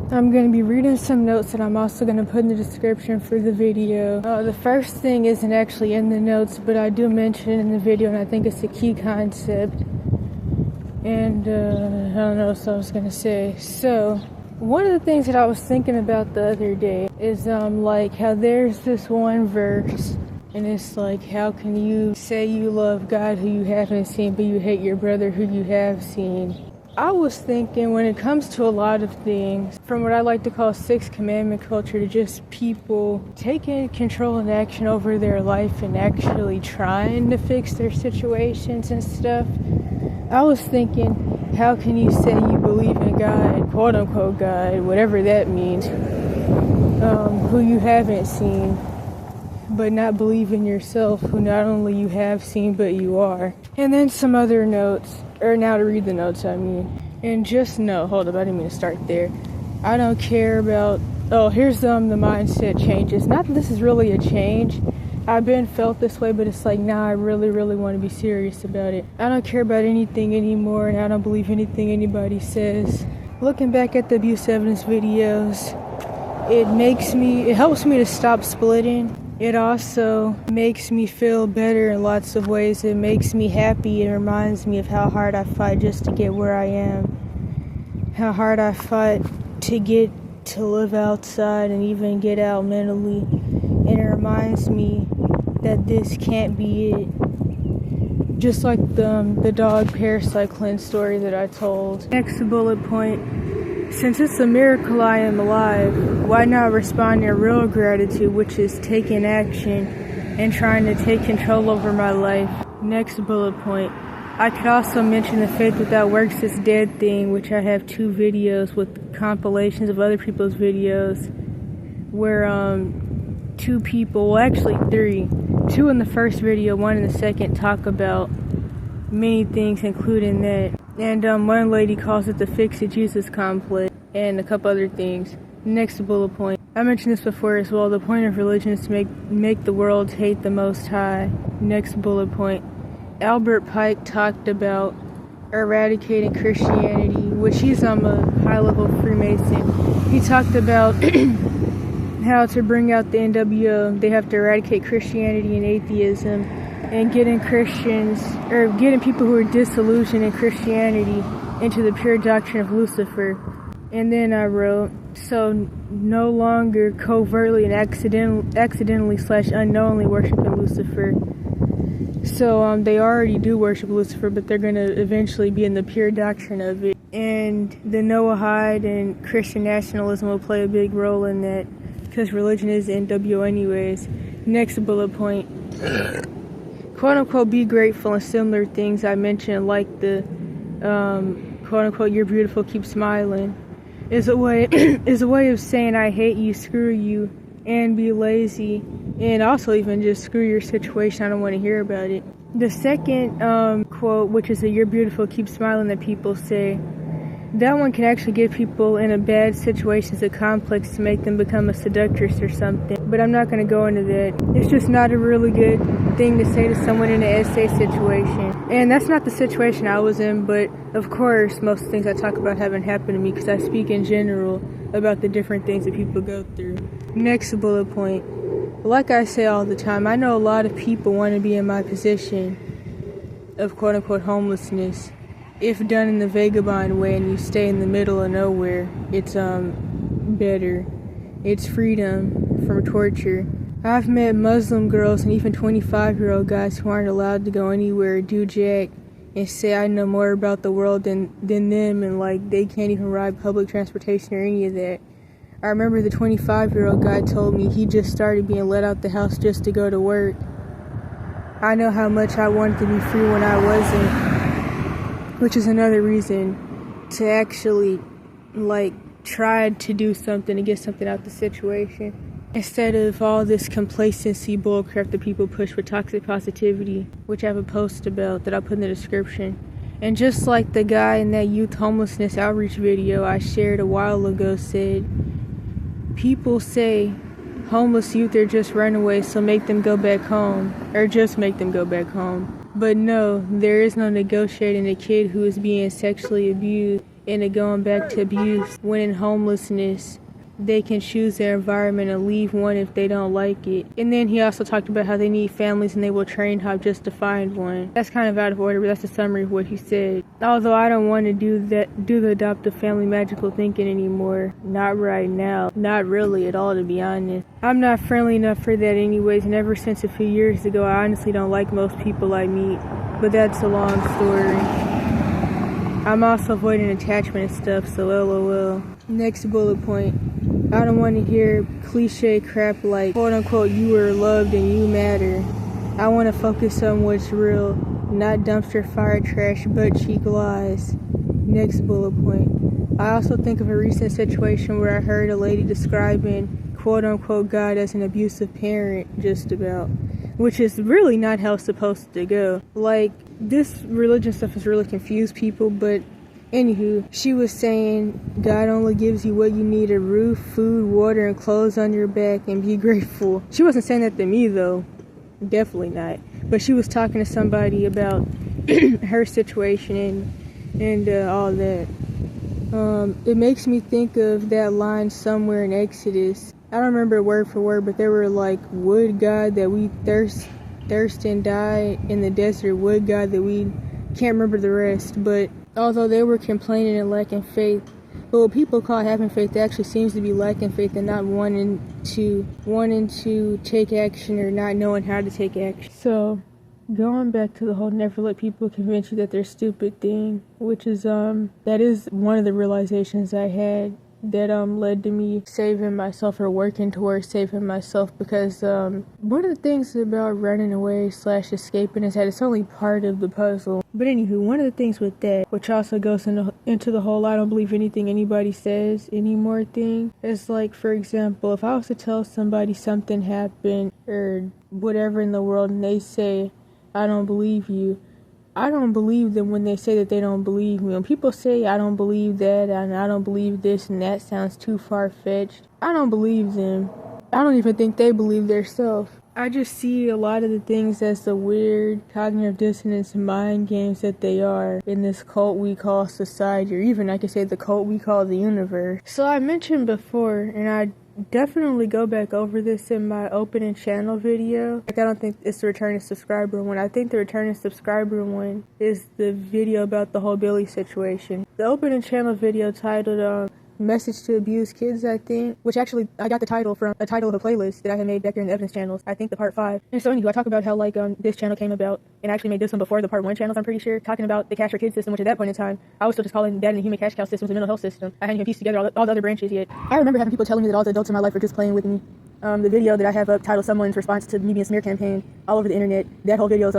I'm going to be reading some notes that I'm also going to put in the description for the video. The first thing isn't actually in the notes, but I do mention it in the video, and I think it's a key concept. And I don't know what I was going to say. So, one of the things that I was thinking about the other day is like how there's this one verse, and it's like, how can you say you love God who you haven't seen, but you hate your brother who you have seen? I was thinking when it comes to a lot of things, from what I like to call sixth commandment culture to just people taking control and action over their life and actually trying to fix their situations and stuff, I was thinking, how can you say you believe in God, quote unquote God, whatever that means, who you haven't seen, but not believe in yourself, who not only you have seen, but you are. And then some other notes. Or now to read the notes, I mean. And just know, hold up, I didn't mean to start there. I don't care about, here's the mindset changes. Not that this is really a change. I've been felt this way, but it's like, nah, I really, really want to be serious about it. I don't care about anything anymore, and I don't believe anything anybody says. Looking back at the abuse evidence videos, it helps me to stop splitting. It also makes me feel better in lots of ways. It makes me happy. It reminds me of how hard I fight just to get where I am. How hard I fight to get to live outside and even get out mentally. And it reminds me that this can't be it. Just like the dog parasite cleanse story that I told. Next bullet point. Since it's a miracle I am alive, why not respond in real gratitude, which is taking action and trying to take control over my life? Next bullet point. I could also mention the faith without works is dead thing, which I have 2 videos with compilations of other people's videos where 2 people, well actually 3, 2 in the first video, 1 in the second, talk about many things including that. And one lady calls it the fix it Jesus complex, and a couple other things. Next bullet point. I mentioned this before as well. The point of religion is to make the world hate the Most High. Next bullet point. Albert Pike talked about eradicating Christianity, which he's a high-level Freemason. He talked about how to bring out the NWO, they have to eradicate Christianity and atheism, and getting people who are disillusioned in Christianity into the pure doctrine of Lucifer. And then I wrote, so no longer covertly and accidentally / unknowingly worshiping Lucifer. So they already do worship Lucifer, but they're going to eventually be in the pure doctrine of it. And the Noahide and Christian nationalism will play a big role in that, because religion is NWO anyways. Next bullet point. Quote-unquote be grateful and similar things I mentioned, like the quote-unquote you're beautiful, keep smiling, is a way of saying I hate you, screw you, and be lazy, and also even just screw your situation, I don't want to hear about it. The second quote, which is a you're beautiful, keep smiling, that people say, that one can actually give people in a bad situation a complex to make them become a seductress or something. But I'm not going to go into that. It's just not a really good thing to say to someone in an essay situation. And that's not the situation I was in, but of course, most of the things I talk about haven't happened to me because I speak in general about the different things that people go through. Next bullet point. Like I say all the time, I know a lot of people want to be in my position of quote-unquote homelessness. If done in the vagabond way and you stay in the middle of nowhere, it's better. It's freedom from torture. I've met Muslim girls and even 25-year-old guys who aren't allowed to go anywhere or do jack and say I know more about the world than them, and like they can't even ride public transportation or any of that. I remember the 25-year-old guy told me he just started being let out the house just to go to work. I know how much I wanted to be free when I wasn't. Which is another reason to actually, try to do something to get something out of the situation. Instead of all this complacency bullcrap that people push with toxic positivity, which I have a post about that I'll put in the description. And just like the guy in that youth homelessness outreach video I shared a while ago said, people say homeless youth are just runaways, so make them go back home. Or just make them go back home. But no, there is no negotiating a kid who is being sexually abused into going back to abuse. When in homelessness, they can choose their environment and leave one if they don't like it. And then he also talked about how they need families and they will train hop just to find one. That's kind of out of order, but that's a summary of what he said. Although I don't want to do the adoptive family magical thinking anymore. Not right now. Not really at all, to be honest. I'm not friendly enough for that anyways, and ever since a few years ago, I honestly don't like most people I meet. But that's a long story. I'm also avoiding attachment and stuff, so LOL. Next bullet point. I don't want to hear cliche crap like, quote unquote, you are loved and you matter. I want to focus on what's real, not dumpster fire trash, butt cheek lies. Next bullet point. I also think of a recent situation where I heard a lady describing, quote unquote, God as an abusive parent, just about. Which is really not how it's supposed to go. Like, this religion stuff has really confused people, but anywho, she was saying God only gives you what you need: a roof, food, water, and clothes on your back, and be grateful. She wasn't saying that to me though. Definitely not. But she was talking to somebody about her situation and all that. It makes me think of that line somewhere in Exodus. I don't remember word for word, but they were like, would God that we thirst and die in the desert, would God that we... Can't remember the rest, but although they were complaining and lacking faith, but what people call having faith actually seems to be lacking faith and not wanting to take action or not knowing how to take action. So, going back to the whole never let people convince you that they're stupid thing, which is, that is one of the realizations I had that led to me saving myself or working towards saving myself, because one of the things about running away / escaping is that it's only part of the puzzle. But anywho, one of the things with that, which also goes into the whole I don't believe anything anybody says anymore thing, is like, for example, if I was to tell somebody something happened or whatever in the world and they say, I don't believe you, I don't believe them when they say that they don't believe me. When people say I don't believe that and I don't believe this and that sounds too far-fetched, I don't believe them. I don't even think they believe their self. I just see a lot of the things as the weird cognitive dissonance mind games that they are in this cult we call society, or even I could say the cult we call the universe. So I mentioned before, and I definitely go back over this in my opening channel video. Like, I don't think it's the returning subscriber one. I think the returning subscriber one is the video about the whole Billy situation. The opening channel video titled Message to Abused Kids, I think, which actually I got the title from a title of a playlist that I had made back there in the evidence channels, I think the part 5. And so anyway, I talk about how like this channel came about, and I actually made this one before the part 1 channels, I'm pretty sure, talking about the cash for kids system, which at that point in time I was still just calling that and the human cash cow system, the mental health system. I hadn't even pieced together all the other branches yet. I remember having people telling me that all the adults in my life were just playing with me. The video that I have up titled Someone's Response to Me Being Smear Campaign all over the internet, that whole video is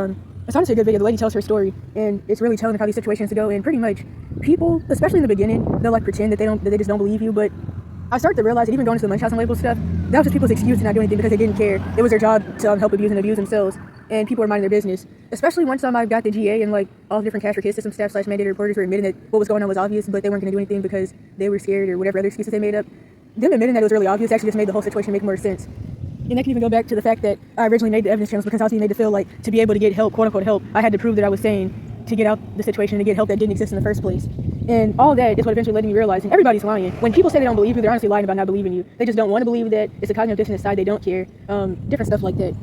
it's honestly a good video. The lady tells her story, and it's really telling of how these situations go. And pretty much, people, especially in the beginning, they'll like pretend that they just don't believe you. But I started to realize that even going to the Munchausen label stuff, that was just people's excuse to not do anything because they didn't care. It was their job to help abuse and abuse themselves, and people were minding their business. Especially once I got the GA and like all the different cash for kids system staff / mandated reporters were admitting that what was going on was obvious, but they weren't going to do anything because they were scared or whatever other excuses they made up. Them admitting that it was really obvious actually just made the whole situation make more sense. And that can even go back to the fact that I originally made the evidence channels because I was being made to feel like to be able to get help, quote unquote help, I had to prove that I was sane to get out the situation and to get help that didn't exist in the first place. And all that is what eventually led me realizing everybody's lying. When people say they don't believe you, they're honestly lying about not believing you. They just don't want to believe that. It's a cognitive dissonance side, they don't care. Different stuff like that.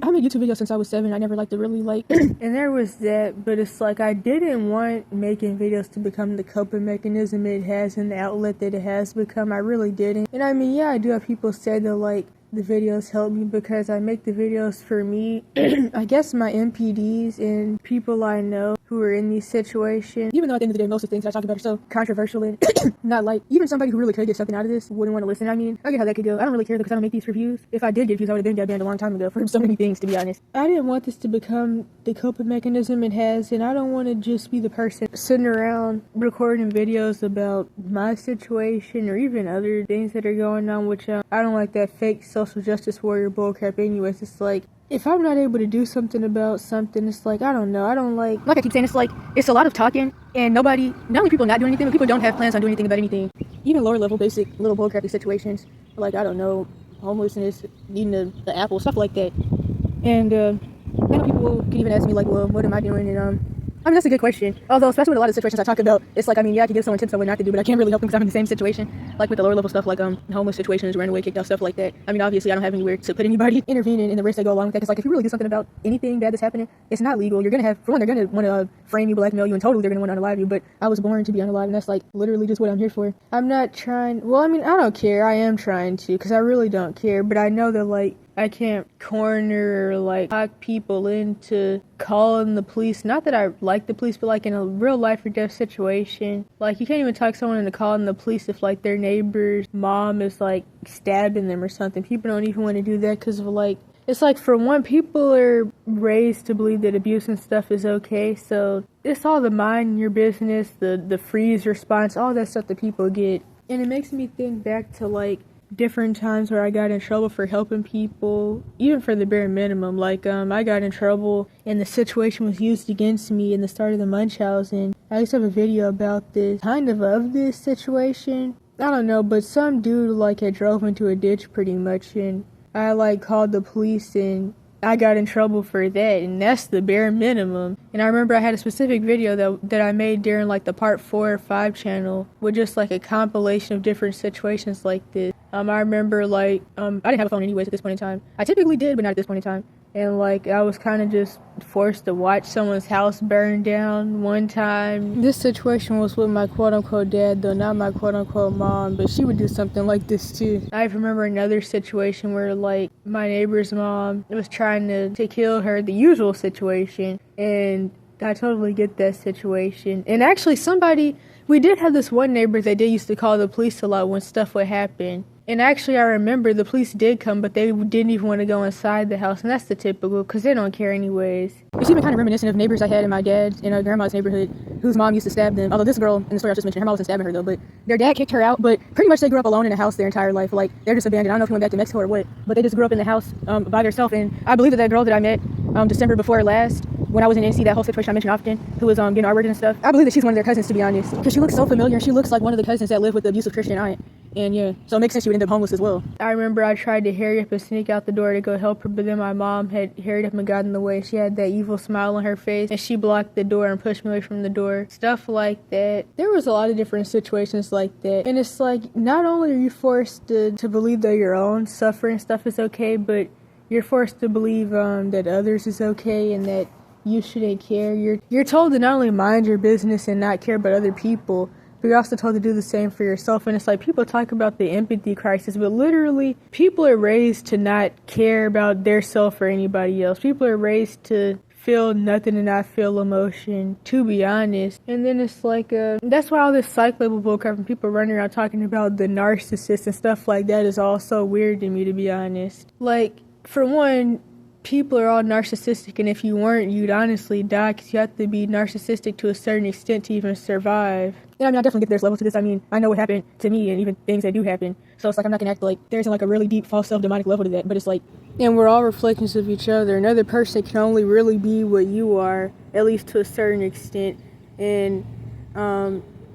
I made YouTube videos since I was 7. I never liked to really like and there was that, but it's like I didn't want making videos to become the coping mechanism it has and the outlet that it has become. I really didn't. And I mean, yeah, I do have people say that like the videos help me because I make the videos for me. I guess my MPDs and people I know who are in these situations, even though at the end of the day most of the things I talk about are so controversial and not like, even somebody who really could get something out of this wouldn't want to listen. I mean, I get how that could go. I don't really care because I don't make these reviews. If I did get views, I would have been banned a long time ago for so many things, to be honest. I didn't want this to become the coping mechanism it has, and I don't want to just be the person sitting around recording videos about my situation or even other things that are going on, which I don't like that fake social justice warrior bullcrap anyways. It's like, if I'm not able to do something about something, it's like, I don't know, I don't like I keep saying, it's like, it's a lot of talking, and not only people not doing anything, but people don't have plans on doing anything about anything. Even lower level, basic, little bullcrappy situations, like, I don't know, homelessness, needing the apple, stuff like that. And I know people can even ask me, like, well, what am I doing? And I mean, that's a good question. Although, especially with a lot of situations I talk about, it's like, I mean, yeah, I can give someone tips on what not to do, but I can't really help them because I'm in the same situation. Like with the lower level stuff, like homeless situations, running away, kicked out, stuff like that. I mean, obviously, I don't have anywhere to put anybody intervening in the risk that go along with that. Because, like, if you really do something about anything bad that's happening, it's not legal. You're gonna have, for one, they're gonna want to frame you, blackmail you, and totally they're gonna want to unalive you. But I was born to be unalived, and that's like literally just what I'm here for. I'm not trying. Well, I mean, I don't care. I am trying to, because I really don't care. But I know that, like, I can't corner or like talk people into calling the police. Not that I like the police, but like in a real life or death situation, like you can't even talk someone into calling the police if like their neighbor's mom is like stabbing them or something. People don't even want to do that because of like, it's like, for one, people are raised to believe that abuse and stuff is okay, so it's all the mind your business, the freeze response, all that stuff that people get. And it makes me think back to like different times where I got in trouble for helping people, even for the bare minimum. Like, I got in trouble and the situation was used against me in the start of the Munchausen. I used to have a video about this, kind of this situation. I don't know, but some dude, like, had drove into a ditch pretty much, and I, like, called the police, and I got in trouble for that, and that's the bare minimum. And I remember I had a specific video that I made during, like, the part 4 or 5 channel with just, like, a compilation of different situations like this. I remember, like, I didn't have a phone anyways at this point in time. I typically did, but not at this point in time. And, like, I was kind of just forced to watch someone's house burn down one time. This situation was with my quote-unquote dad, though, not my quote-unquote mom, but she would do something like this, too. I remember another situation where, like, my neighbor's mom was trying to kill her, the usual situation, and I totally get that situation. And actually, we did have this one neighbor that did used to call the police a lot when stuff would happen. And actually, I remember the police did come, but they didn't even want to go inside the house. And that's the typical, because they don't care anyways. It's even kind of reminiscent of neighbors I had in my dad's and grandma's neighborhood whose mom used to stab them. Although this girl in the story I just mentioned, her mom wasn't stabbing her though, but their dad kicked her out. But pretty much they grew up alone in a house their entire life. Like, they're just abandoned. I don't know if he went back to Mexico or what, but they just grew up in the house by themselves. And I believe that girl that I met December before last, when I was in NC, that whole situation I mentioned often, who was getting armored and stuff, I believe that she's one of their cousins, to be honest. Because she looks so familiar. She looks like one of the cousins that live with the abusive Christian aunt. And yeah, so it makes sense she would end up homeless as well. I remember I tried to hurry up and sneak out the door to go help her, but then my mom had hurried up and got in the way. She had that evil smile on her face, and she blocked the door and pushed me away from the door. Stuff like that. There was a lot of different situations like that. And it's like, not only are you forced to believe that your own suffering stuff is okay, but you're forced to believe that others is okay and that you shouldn't care. You're told to not only mind your business and not care about other people, but you're also told to do the same for yourself. And it's like, people talk about the empathy crisis, but literally, people are raised to not care about their self or anybody else. People are raised to feel nothing and not feel emotion, to be honest. And then it's like, that's why all this psych label bullcrap and people running around talking about the narcissist and stuff like that is all so weird to me, to be honest. Like, for one, people are all narcissistic, and if you weren't, you'd honestly die, because you have to be narcissistic to a certain extent to even survive. Yeah, I mean, I definitely get there's levels to this. I mean, I know what happened to me and even things that do happen. So it's like, I'm not gonna act like there isn't like a really deep false self-demonic level to that, but it's like, and we're all reflections of each other. Another person can only really be what you are, at least to a certain extent, and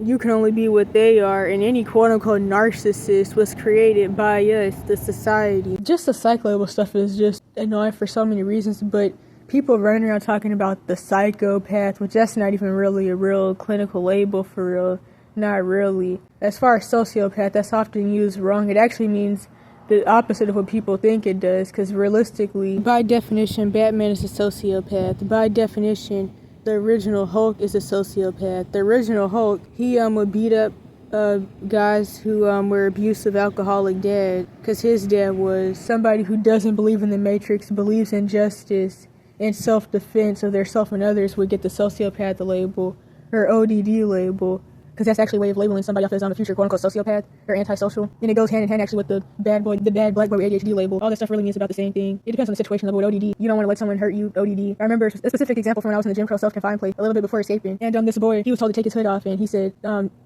you can only be what they are, and any quote-unquote narcissist was created by us, the society. Just the psych label stuff is just annoying for so many reasons, but people running around talking about the psychopath, which that's not even really a real clinical label for real. Not really. As far as sociopath, that's often used wrong. It actually means the opposite of what people think it does, because realistically, by definition, Batman is a sociopath. By definition, the original Hulk is a sociopath. The original Hulk, he would beat up guys who were abusive alcoholic dad, because his dad was somebody who doesn't believe in the Matrix, believes in justice and self-defense of their self and others, would get the sociopath label or ODD label, because that's actually a way of labeling somebody off as a future quote-unquote sociopath or antisocial. And it goes hand in hand actually with the bad black boy with ADHD label. All that stuff really means about the same thing. It depends on the situation level with ODD. You don't want to let someone hurt you, ODD. I remember a specific example from when I was in the Jim Crow self-confined place a little bit before escaping. And this boy, he was told to take his hood off, and he said,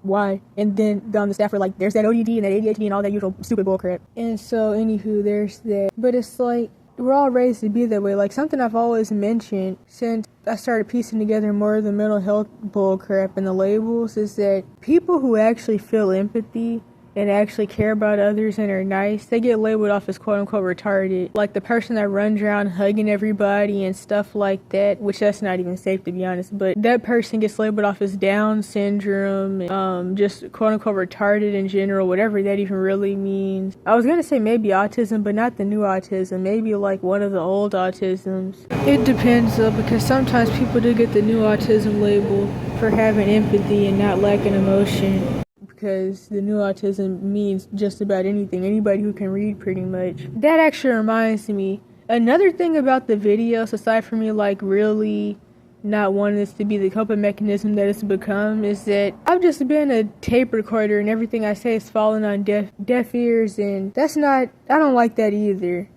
why? And then the staff were like, there's that ODD and that ADHD and all that usual stupid bullcrap. And so, anywho, there's that. But it's like, we're all raised to be that way. Like, something I've always mentioned since I started piecing together more of the mental health bullcrap and the labels is that people who actually feel empathy and actually care about others and are nice, they get labeled off as quote-unquote retarded. Like the person that runs around hugging everybody and stuff like that, which that's not even safe to be honest, but that person gets labeled off as Down syndrome, and, just quote-unquote retarded in general, whatever that even really means. I was gonna say maybe autism, but not the new autism, maybe like one of the old autisms. It depends though, because sometimes people do get the new autism label for having empathy and not lacking emotion. Because the new autism means just about anything, anybody who can read pretty much. That actually reminds me, another thing about the videos, aside from me like really not wanting this to be the coping mechanism that it's become, is that I've just been a tape recorder and everything I say is falling on deaf ears, and that's not, I don't like that either.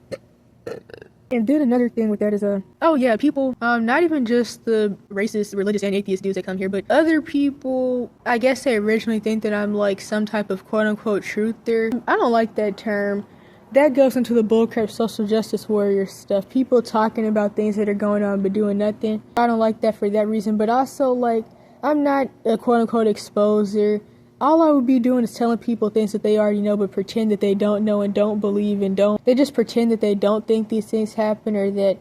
And then another thing with that is, oh yeah, people, not even just the racist, religious, and atheist dudes that come here, but other people, I guess they originally think that I'm like some type of quote-unquote truther. I don't like that term. That goes into the bullcrap social justice warrior stuff. People talking about things that are going on but doing nothing. I don't like that for that reason, but also like, I'm not a quote-unquote exposer. All I would be doing is telling people things that they already know but pretend that they don't know and don't believe and don't. They just pretend that they don't think these things happen, or that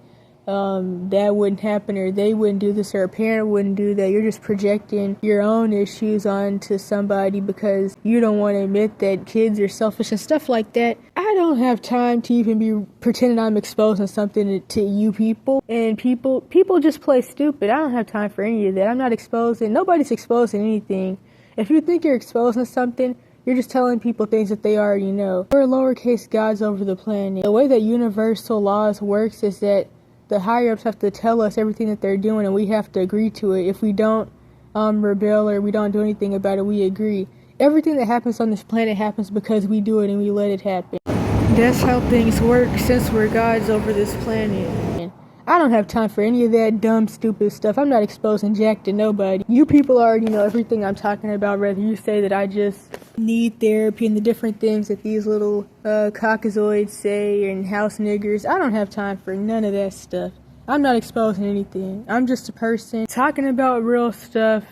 that wouldn't happen, or they wouldn't do this, or a parent wouldn't do that. You're just projecting your own issues onto somebody because you don't want to admit that kids are selfish and stuff like that. I don't have time to even be pretending I'm exposing something to you people. And people just play stupid. I don't have time for any of that. I'm not exposing. Nobody's exposing anything. If you think you're exposing something, you're just telling people things that they already know. We're lowercase gods over the planet. The way that universal laws works is that the higher-ups have to tell us everything that they're doing, and we have to agree to it. If we don't rebel or we don't do anything about it, we agree. Everything that happens on this planet happens because we do it and we let it happen. That's how things work since we're gods over this planet. I don't have time for any of that dumb, stupid stuff. I'm not exposing jack to nobody. You people already know everything I'm talking about, whether you say that I just need therapy and the different things that these little caucasoids say and house niggers. I don't have time for none of that stuff. I'm not exposing anything. I'm just a person talking about real stuff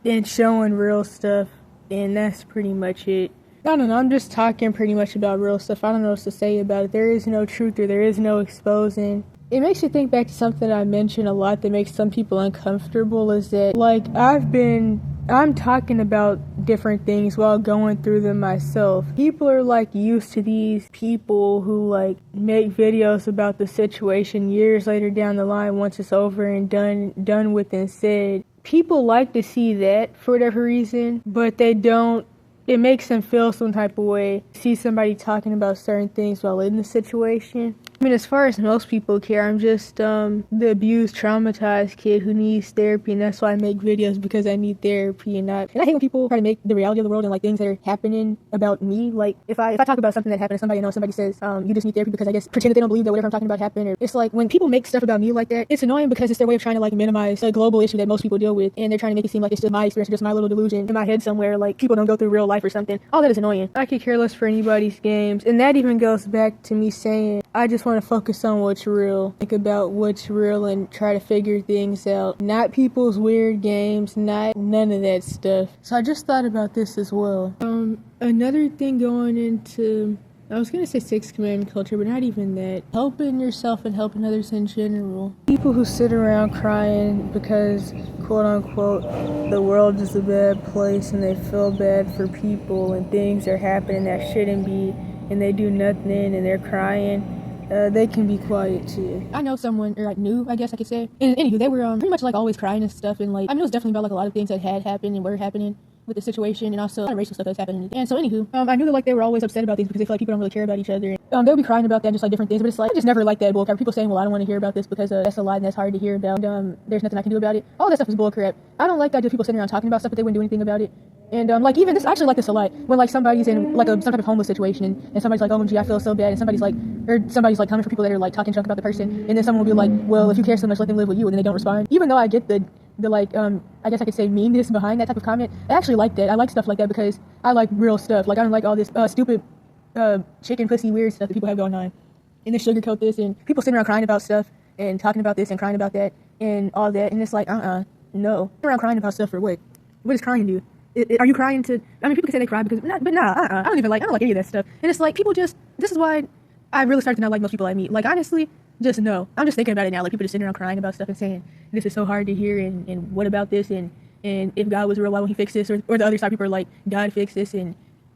and showing real stuff, and that's pretty much it. I don't know, I'm just talking pretty much about real stuff. I don't know what to say about it. There is no truth, or there is no exposing. It makes you think back to something I mentioned a lot that makes some people uncomfortable, is that, like, I'm talking about different things while going through them myself. People are, like, used to these people who, like, make videos about the situation years later down the line once it's over and done with and said. People like to see that for whatever reason, but they don't. It makes them feel some type of way. See somebody talking about certain things while in the situation. I mean, as far as most people care, I'm just the abused, traumatized kid who needs therapy, and that's why I make videos, because I need therapy. And I hate when people try to make the reality of the world and like things that are happening about me. Like if I talk about something that happened to somebody, somebody says you just need therapy because I guess pretend that they don't believe that whatever I'm talking about happened. Or it's like when people make stuff about me like that, it's annoying because it's their way of trying to like minimize a global issue that most people deal with, and they're trying to make it seem like it's just my experience, or just my little delusion in my head somewhere. Like people don't go through real life or something. All that is annoying. I could care less for anybody's games, and that even goes back to me saying I just want to focus on what's real. Think about what's real and try to figure things out. Not people's weird games, none of that stuff. So I just thought about this as well. Another thing going into, I was gonna say sixth commandment culture, but not even that. Helping yourself and helping others in general. People who sit around crying because, quote unquote, the world is a bad place and they feel bad for people and things are happening that shouldn't be, and they do nothing and they're crying. They can be quiet too. I know someone, or like knew, I guess I could say. And anywho, they were pretty much like always crying and stuff, and like, I mean, it was definitely about like a lot of things that had happened and were happening with the situation, and also a lot of racial stuff that's happening. And so anywho, I knew that like they were always upset about things because they feel like people don't really care about each other. They'll be crying about that and just like different things, but it's like, I just never liked that bullcrap. People saying, well, I don't want to hear about this because that's a lie and that's hard to hear about. There's nothing I can do about it. All that stuff is bullcrap. I don't like the idea of people sitting around talking about stuff, but they wouldn't do anything about it. And like even this, I actually like this a lot. When like somebody's in like some type of homeless situation and somebody's like, oh gee, I feel so bad, and somebody's like coming for people that are like talking junk about the person, and then someone will be like, well, if you care so much, let them live with you, and then they don't respond. Even though I get the like I guess I could say meanness behind that type of comment, I actually like that. I like stuff like that because I like real stuff. Like I don't like all this stupid chicken pussy weird stuff that people have going on, and they sugarcoat this, and people sitting around crying about stuff and talking about this and crying about that and all that, and it's like no. Sitting around crying about stuff for what? What does crying do? Are you crying to? I mean, people can say they cry because, I don't like any of that stuff. And it's like people just. This is why I really started to not like most people I meet. Like honestly, just no. I'm just thinking about it now. Like people just sitting around crying about stuff and saying this is so hard to hear and what about this and if God was real, why won't he fix this? Or the other side people are like, God fix this and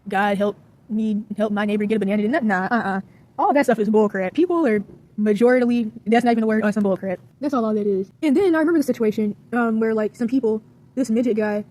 God help my neighbor get a banana. Nah. All that stuff is bullcrap. People are majority. That's not even a word. Some bullcrap. That's all that is. And then I remember the situation where like some people, this midget guy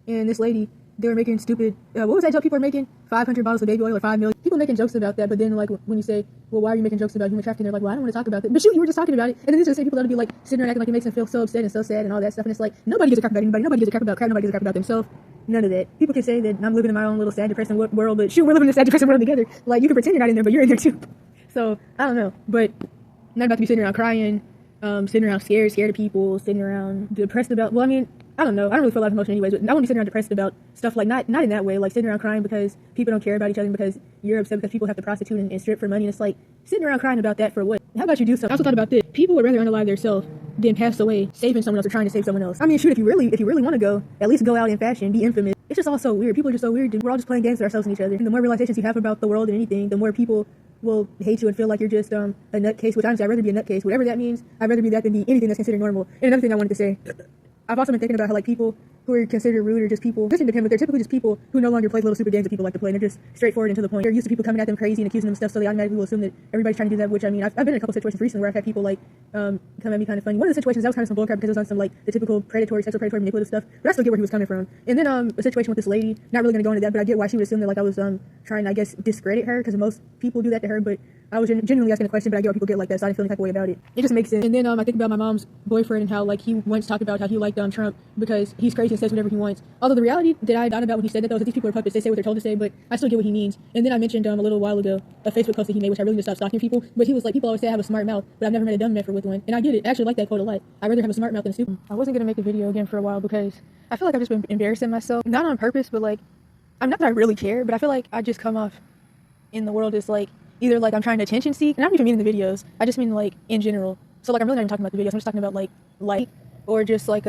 and this lady, they were making stupid, what was that joke people were making? 500 bottles of baby oil or 5 million. People making jokes about that, but then like when you say, well, why are you making jokes about human trafficking? They're like, well, I don't want to talk about it. But shoot, you were just talking about it. And then these are the same people that'll be like sitting there acting like it makes them feel so upset and so sad and all that stuff. And it's like, nobody gives a crap about anybody. Nobody gives a crap about crap. Nobody gives a crap about themselves. None of that. People can say that I'm living in my own little sad, depressing world, but shoot, we're living in a sad, depressing world together. Like, you can pretend you're not in there, but you're in there too. So, I don't know. But not about to be sitting around crying, sitting around scared of people, sitting around depressed about, well, I mean, I don't know. I don't really feel a lot of emotion anyways, but I won't be sitting around depressed about stuff like, not in that way, like sitting around crying because people don't care about each other and because you're upset because people have to prostitute and strip for money. And it's like, sitting around crying about that for what? How about you do something? I also thought about this. People would rather unalive themselves than pass away saving someone else or trying to save someone else. I mean, shoot, if you really want to go, at least go out in fashion, be infamous. It's just all so weird. People are just so weird. We're all just playing games with ourselves and each other. And the more realizations you have about the world and anything, the more people will hate you and feel like you're just a nutcase, which honestly, I'd rather be a nutcase. Whatever that means, I'd rather be that than be anything that's considered normal. And another thing I wanted to say, I've also been thinking about how like people who are considered rude are just people, just independent, but they're typically just people who no longer play little stupid games that people like to play, and they're just straightforward and to the point. They're used to people coming at them crazy and accusing them of stuff, so they automatically will assume that everybody's trying to do that, which I mean, I've been in a couple situations recently where I've had people like come at me kind of funny. One of the situations, that was kind of some bullcrap because it was on some like the typical sexual predatory, manipulative stuff, but I still get where he was coming from. And then a situation with this lady, not really going to go into that, but I get why she would assume that like I was trying to, I guess, discredit her, because most people do that to her, but I was genuinely asking a question, but I get why people get like that, so I didn't feel any type of way about it. It just makes sense. And then I think about my mom's boyfriend and how like he once talked about how he liked Trump because he's crazy and says whatever he wants. Although the reality that I thought about when he said that though is that these people are puppets, they say what they're told to say, but I still get what he means. And then I mentioned a little while ago a Facebook post that he made, which I really just stopped stalking people, but he was like, people always say I have a smart mouth, but I've never met a dumb man with one. And I get it. I actually like that quote a lot. I'd rather have a smart mouth than a stupid. I wasn't going to make a video again for a while because I feel like I've just been embarrassing myself. Not on purpose, but like, I'm not that I really care, but I feel like I just come off in the world as like, either like I'm trying to attention seek, and I don't even mean in the videos, I just mean like in general. So like I'm really not even talking about the videos, I'm just talking about like or just like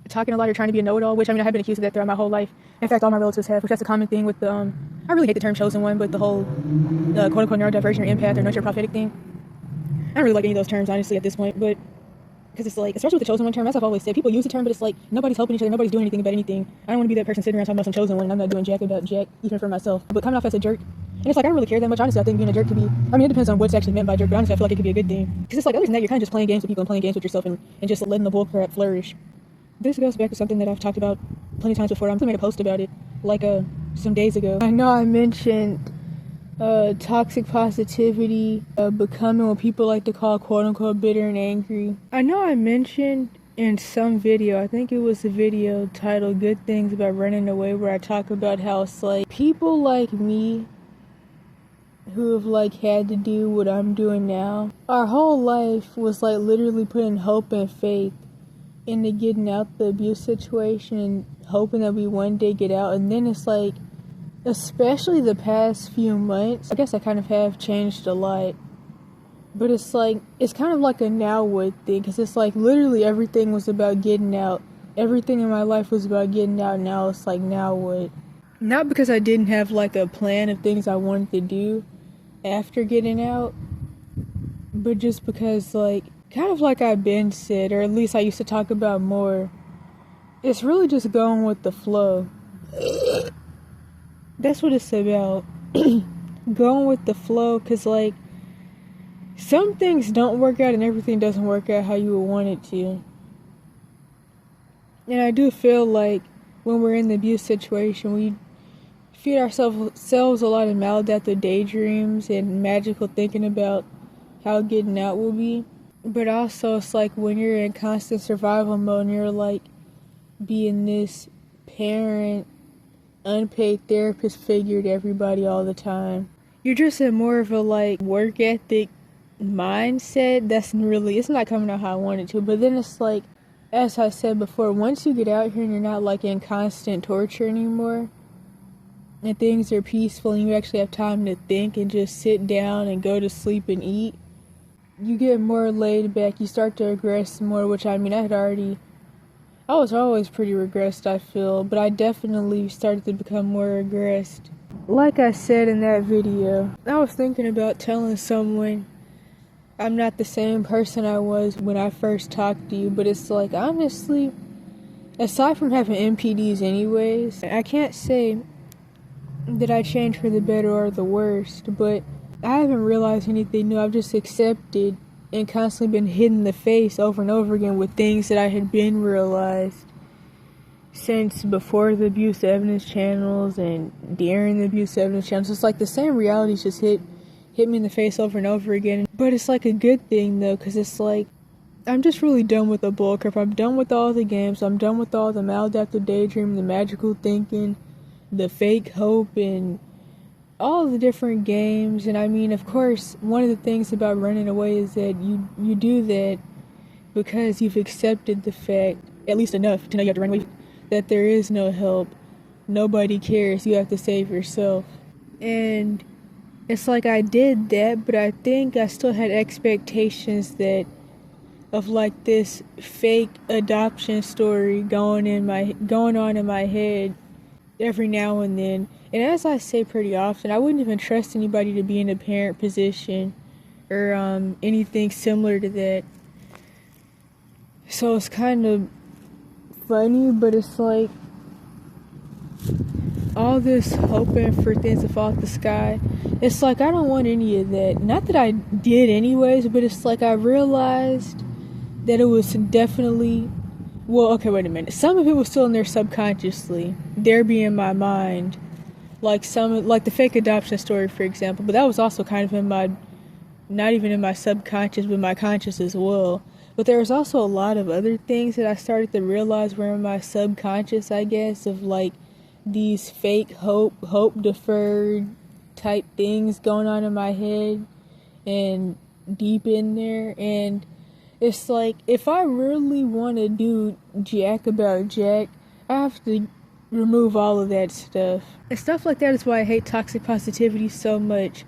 talking a lot or trying to be a know-it-all, which I mean I have been accused of that throughout my whole life. In fact, all my relatives have, which that's a common thing with the I really hate the term chosen one, but the whole quote-unquote neurodivergent or empath or nurture prophetic thing. I don't really like any of those terms honestly at this point, but because it's like, especially with the chosen one term, that's what I've always said. People use the term, but it's like nobody's helping each other, nobody's doing anything about anything. I don't want to be that person sitting around talking about some chosen one and I'm not doing jack about jack, even for myself. But coming off as a jerk, and it's like I don't really care that much. Honestly, I think being a jerk could be, I mean, it depends on what's actually meant by jerk, but honestly I feel like it could be a good thing. Because it's like, other than that, you're kind of just playing games with people and playing games with yourself and just letting the bullcrap flourish. This goes back to something that I've talked about plenty of times before. I made a post about it like some days ago. I know I mentioned toxic positivity, becoming what people like to call quote-unquote bitter and angry. I know I mentioned in some video, I think it was a video titled Good Things About Running Away, where I talk about how it's like people like me who have like had to do what I'm doing now, our whole life was like literally putting hope and faith into getting out the abuse situation and hoping that we one day get out. And then it's like, especially the past few months, I guess I kind of have changed a lot, but it's like, it's kind of like a now what thing, because it's like literally everything was about getting out. Everything in my life was about getting out. Now it's like, now what? Not because I didn't have like a plan of things I wanted to do after getting out, but just because like, kind of like I've been said, or at least I used to talk about more, it's really just going with the flow. That's what it's about. Going with the flow, because like some things don't work out and everything doesn't work out how you would want it to. And I do feel like when we're in the abuse situation, we feed ourselves a lot of maladaptive daydreams and magical thinking about how getting out will be. But also it's like when you're in constant survival mode and you're like being this parent, unpaid therapist figure to everybody all the time, you're just in more of a like work ethic mindset that's really, it's not coming out how I want it to. But then it's like, as I said before, once you get out here and you're not like in constant torture anymore and things are peaceful and you actually have time to think and just sit down and go to sleep and eat, you get more laid back, you start to regress more, which I mean I had already I was always pretty regressed, I feel, but I definitely started to become more regressed. Like I said in that video, I was thinking about telling someone I'm not the same person I was when I first talked to you, but it's like, honestly, aside from having MPDs anyways, I can't say that I changed for the better or the worst, but I haven't realized anything new. I've just accepted and constantly been hit in the face over and over again with things that I had been realized since before the abuse evidence channels and during the abuse evidence channels. It's like the same realities just hit me in the face over and over again. But it's like a good thing though, because it's like I'm just really done with the bullcrap. I'm done with all the games. I'm done with all the maladaptive daydreaming, the magical thinking, the fake hope, and all the different games. And I mean, of course, one of the things about running away is that you do that because you've accepted the fact, at least enough to know you have to run away, that there is no help. Nobody cares. You have to save yourself. And it's like I did that, but I think I still had expectations that of like this fake adoption story going on in my head every now and then. And as I say pretty often, I wouldn't even trust anybody to be in a parent position or anything similar to that. So it's kind of funny, but it's like all this hoping for things to fall out the sky. It's like I don't want any of that. Not that I did anyways, but it's like I realized that it was definitely, well, okay, wait a minute. Some of it was still in there subconsciously. There being my mind. Like the fake adoption story, for example. But that was also kind of in my, not even in my subconscious, but my conscious as well. But there was also a lot of other things that I started to realize were in my subconscious, I guess, of like these fake hope deferred type things going on in my head and deep in there. And it's like, if I really want to do jack about jack, I have to remove all of that stuff. And stuff like that is why I hate toxic positivity so much.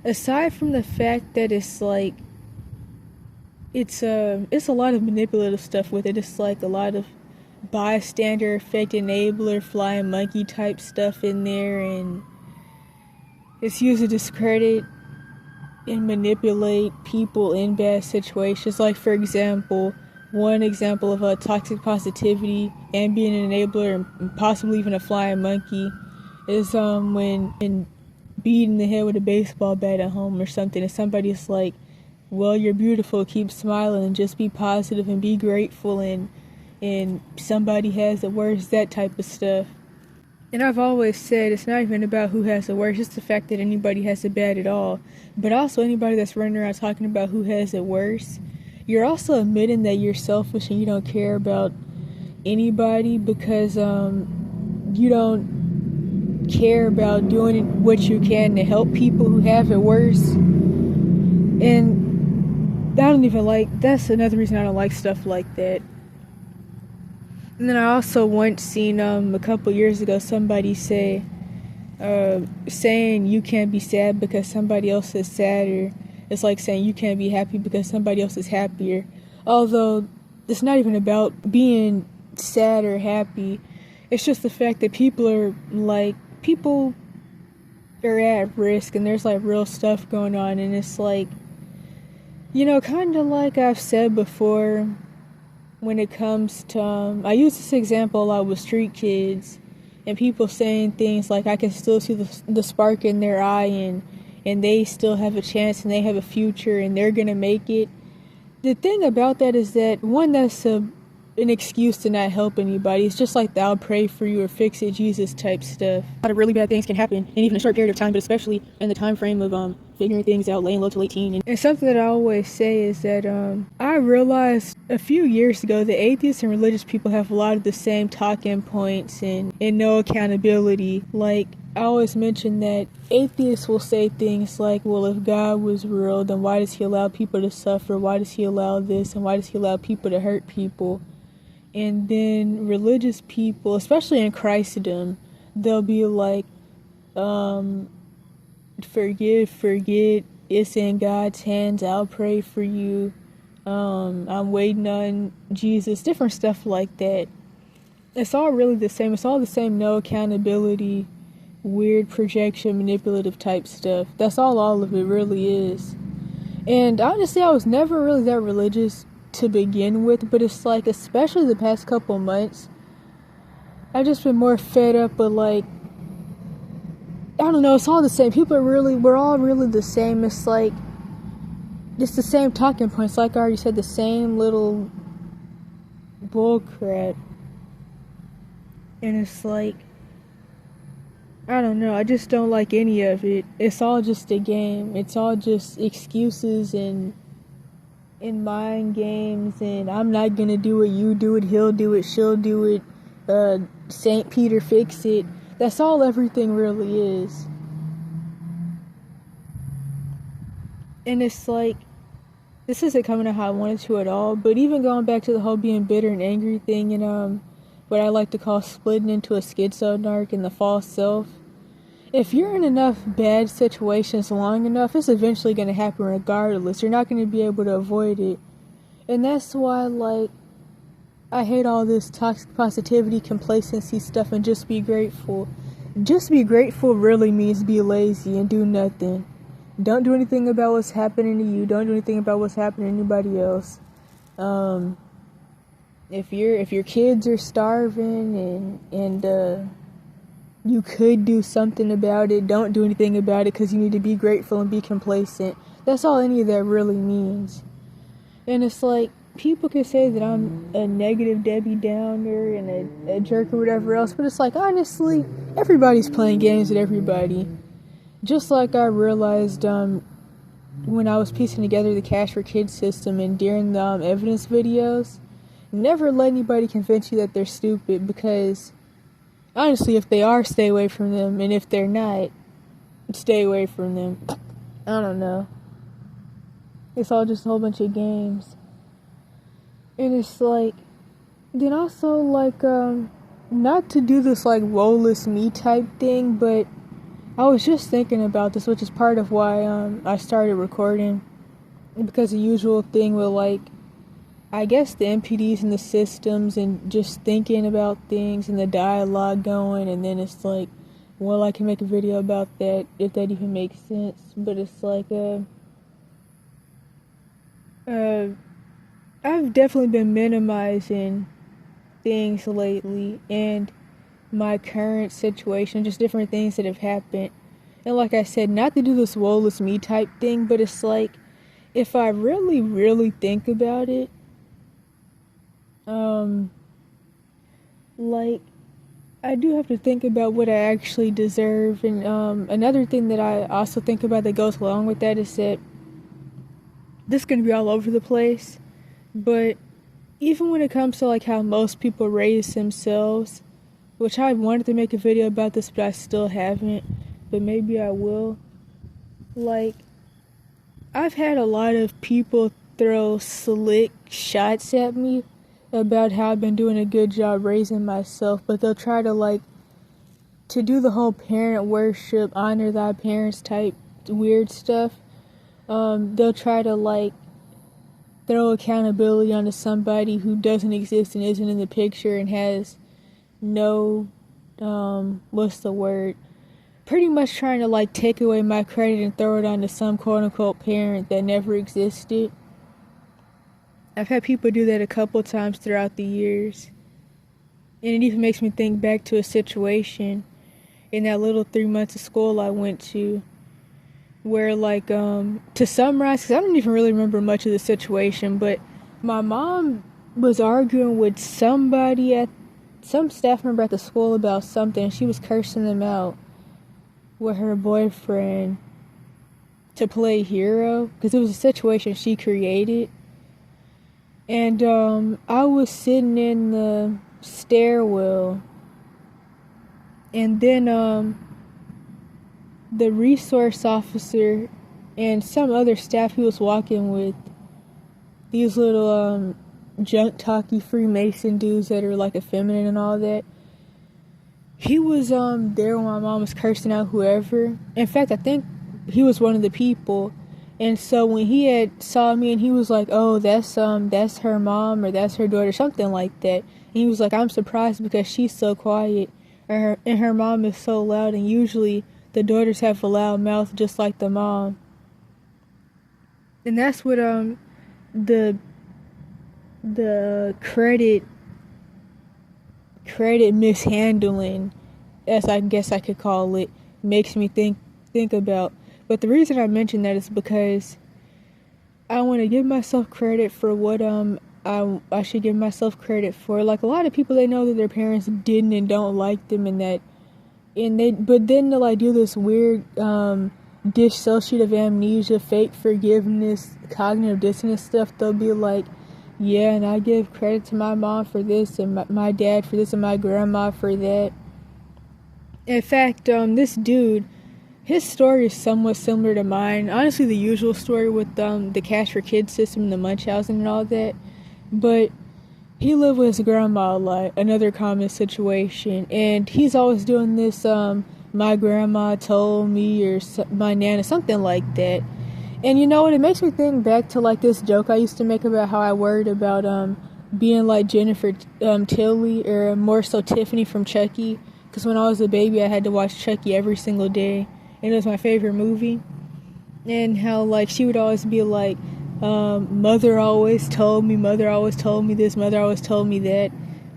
Aside from the fact that it's like, it's a lot of manipulative stuff with it. It's like a lot of bystander effect, enabler, flying monkey type stuff in there, and it's used to discredit and manipulate people in bad situations. Like, for example, one example of a toxic positivity and being an enabler and possibly even a flying monkey is when beating the head with a baseball bat at home or something, and somebody's like, well, you're beautiful, keep smiling and just be positive and be grateful, and somebody has it worse, that type of stuff. And I've always said it's not even about who has it worse, it's the fact that anybody has it bad at all. But also anybody that's running around talking about who has it worse, you're also admitting that you're selfish and you don't care about anybody because you don't care about doing what you can to help people who have it worse. And I don't even that's another reason I don't like stuff like that. And then I also once seen a couple years ago somebody saying you can't be sad because somebody else is sadder. It's like saying you can't be happy because somebody else is happier. Although it's not even about being sad or happy. It's just the fact that people are at risk and there's like real stuff going on, and it's like, you know, kind of like I've said before, when it comes to, I use this example a lot with street kids and people saying things like, I can still see the spark in their eye and they still have a chance and they have a future and they're going to make it. The thing about that is that, one, that's an excuse to not help anybody. It's just like the I'll pray for you or fix it Jesus type stuff. A lot of really bad things can happen in even a short period of time, but especially in the time frame of figuring things out, laying low till 18. And something that I always say is that I realized a few years ago that atheists and religious people have a lot of the same talking points and no accountability. Like, I always mention that atheists will say things like, well, if God was real, then why does he allow people to suffer? Why does he allow this? And why does he allow people to hurt people? And then religious people, especially in Christendom, they'll be like, forget, it's in God's hands, I'll pray for you, I'm waiting on Jesus, different stuff like that. It's all really the same. It's all the same, no accountability, weird projection, manipulative type stuff. That's all of it really is. And honestly, I was never really that religious to begin with, but it's like, especially the past couple months, I've just been more fed up with, like, I don't know, it's all the same. We're all really the same. It's like, it's the same talking points. Like I already said, the same little bullcrap. And it's like, I don't know, I just don't like any of it. It's all just a game. It's all just excuses and mind games, and I'm not gonna do it, you do it, he'll do it, she'll do it, St. Peter fix it. That's all everything really is. And it's like, this isn't coming out how I wanted to at all, but even going back to the whole being bitter and angry thing, and what I like to call splitting into a schizo narc and the false self. If you're in enough bad situations long enough, it's eventually going to happen regardless. You're not going to be able to avoid it. And that's why, like, I hate all this toxic positivity, complacency stuff, and just be grateful. Just be grateful really means be lazy and do nothing. Don't do anything about what's happening to you. Don't do anything about what's happening to anybody else. If your kids are starving and you could do something about it, don't do anything about it because you need to be grateful and be complacent. That's all any of that really means. And it's like, people can say that I'm a negative Debbie Downer and a jerk or whatever else, but it's like, honestly, everybody's playing games with everybody. Just like I realized when I was piecing together the Cash for Kids system and during the evidence videos, never let anybody convince you that they're stupid, because honestly, if they are, stay away from them, and if they're not, stay away from them. I don't know. It's all just a whole bunch of games. And it's like, then also, like, not to do this, like, woeless me type thing, but I was just thinking about this, which is part of why I started recording, because the usual thing with, like, I guess the MPDs and the systems and just thinking about things and the dialogue going, and then it's like, well, I can make a video about that, if that even makes sense. But it's like, I've definitely been minimizing things lately, and my current situation, just different things that have happened. And like I said, not to do this woe is me type thing, but it's like, if I really, really think about it, like, I do have to think about what I actually deserve. And another thing that I also think about that goes along with that is that this is going to be all over the place, but even when it comes to, like, how most people raise themselves, which I wanted to make a video about this, but I still haven't, but maybe I will. Like, I've had a lot of people throw slick shots at me about how I've been doing a good job raising myself, but they'll try to, like, to do the whole parent worship, honor thy parents type weird stuff. They'll try to, like, throw accountability onto somebody who doesn't exist and isn't in the picture and has no, what's the word? Pretty much trying to, like, take away my credit and throw it onto some quote-unquote parent that never existed. I've had people do that a couple times throughout the years. And it even makes me think back to a situation in that little 3 months of school I went to, where, like, to summarize, because I don't even really remember much of the situation, but my mom was arguing with somebody some staff member at the school about something. She was cursing them out with her boyfriend to play hero, because it was a situation she created. And I was sitting in the stairwell, and then the resource officer and some other staff he was walking with, these little junk talky Freemason dudes that are, like, effeminate and all that, he was there when my mom was cursing out whoever. In fact, I think he was one of the people. And so when he had saw me and he was like, oh, that's her mom or that's her daughter, something like that. And he was like, I'm surprised because she's so quiet and her mom is so loud, and usually the daughters have a loud mouth just like the mom. And that's what the credit mishandling, as I guess I could call it, makes me think about. But the reason I mention that is because I want to give myself credit for what I should give myself credit for. Like, a lot of people, they know that their parents didn't and don't like them, but then they'll like do this weird dissociative amnesia, fake forgiveness, cognitive dissonance stuff. They'll be like, yeah, and I give credit to my mom for this, and my dad for this, and my grandma for that. In fact, this dude, his story is somewhat similar to mine. Honestly, the usual story with the cash for kids system and the Munchausen and all that. But he lived with his grandma a lot, another common situation. And he's always doing this, my grandma told me, or my nana, something like that. And you know what? It makes me think back to like this joke I used to make about how I worried about being like Jennifer Tilly, or more so Tiffany from Chucky. Because when I was a baby, I had to watch Chucky every single day. And it was my favorite movie. And how like she would always be like, mother always told me this, mother always told me that.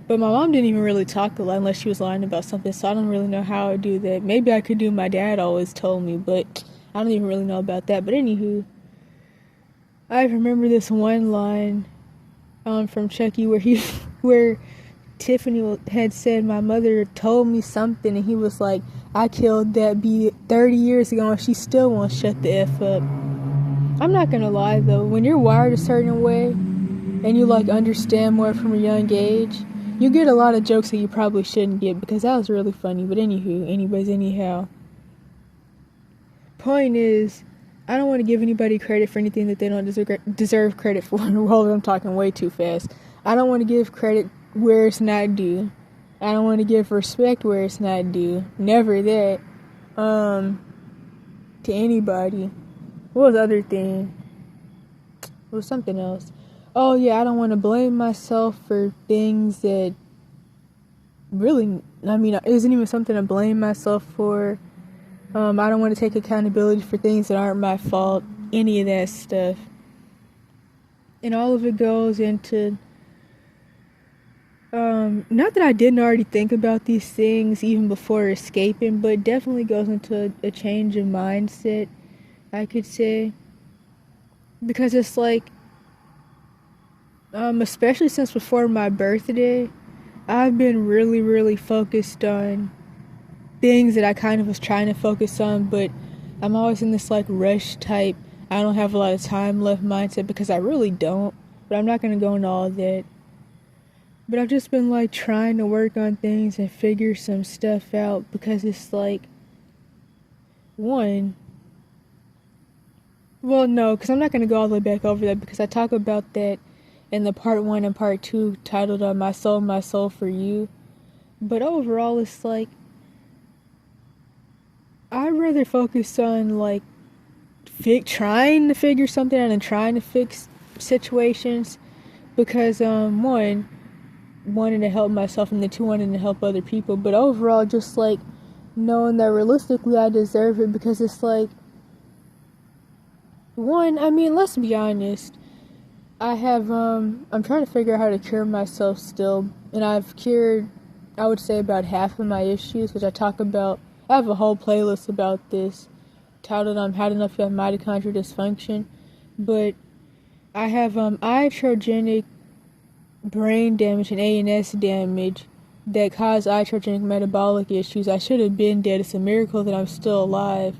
But my mom didn't even really talk a lot unless she was lying about something. So I don't really know how I do that. Maybe I could do my dad always told me, but I don't even really know about that. But anywho, I remember this one line from Chucky where Tiffany had said, my mother told me something, and he was like, I killed that bee 30 years ago and she still won't shut the F up. I'm not gonna lie though, when you're wired a certain way and you like understand more from a young age, you get a lot of jokes that you probably shouldn't get, because that was really funny. But anyhow, point is, I don't want to give anybody credit for anything that they don't deserve credit for. Well, I'm talking way too fast. I don't want to give credit where it's not due. I don't want to give respect where it's not due. Never that. To anybody. What was the other thing? It was something else. Oh yeah, I don't want to blame myself for things that really, it isn't even something to blame myself for. I don't want to take accountability for things that aren't my fault. Any of that stuff. And all of it goes into, not that I didn't already think about these things even before escaping, but it definitely goes into a change of mindset, I could say. Because it's like, especially since before my birthday, I've been really, really focused on things that I kind of was trying to focus on, but I'm always in this like rush type, I don't have a lot of time left mindset, because I really don't, but I'm not going to go into all that. But I've just been like trying to work on things and figure some stuff out, because it's like, because I'm not going to go all the way back over that, because I talk about that in the part 1 and part 2 titled My Soul for You. But overall, it's like, I'd rather focus on like trying to figure something out and trying to fix situations, because one, wanting to help myself, and then 2, wanting to help other people. But overall, just like knowing that realistically I deserve it, because it's like, let's be honest, I have I'm trying to figure out how to cure myself still, and I've cured, I would say, about half of my issues, which I talk about. I have a whole playlist about this titled How to Know If You Have Mitochondrial Dysfunction. But I have iatrogenic brain damage and ANS damage that cause iatrogenic metabolic issues. I should have been dead. It's a miracle that I'm still alive.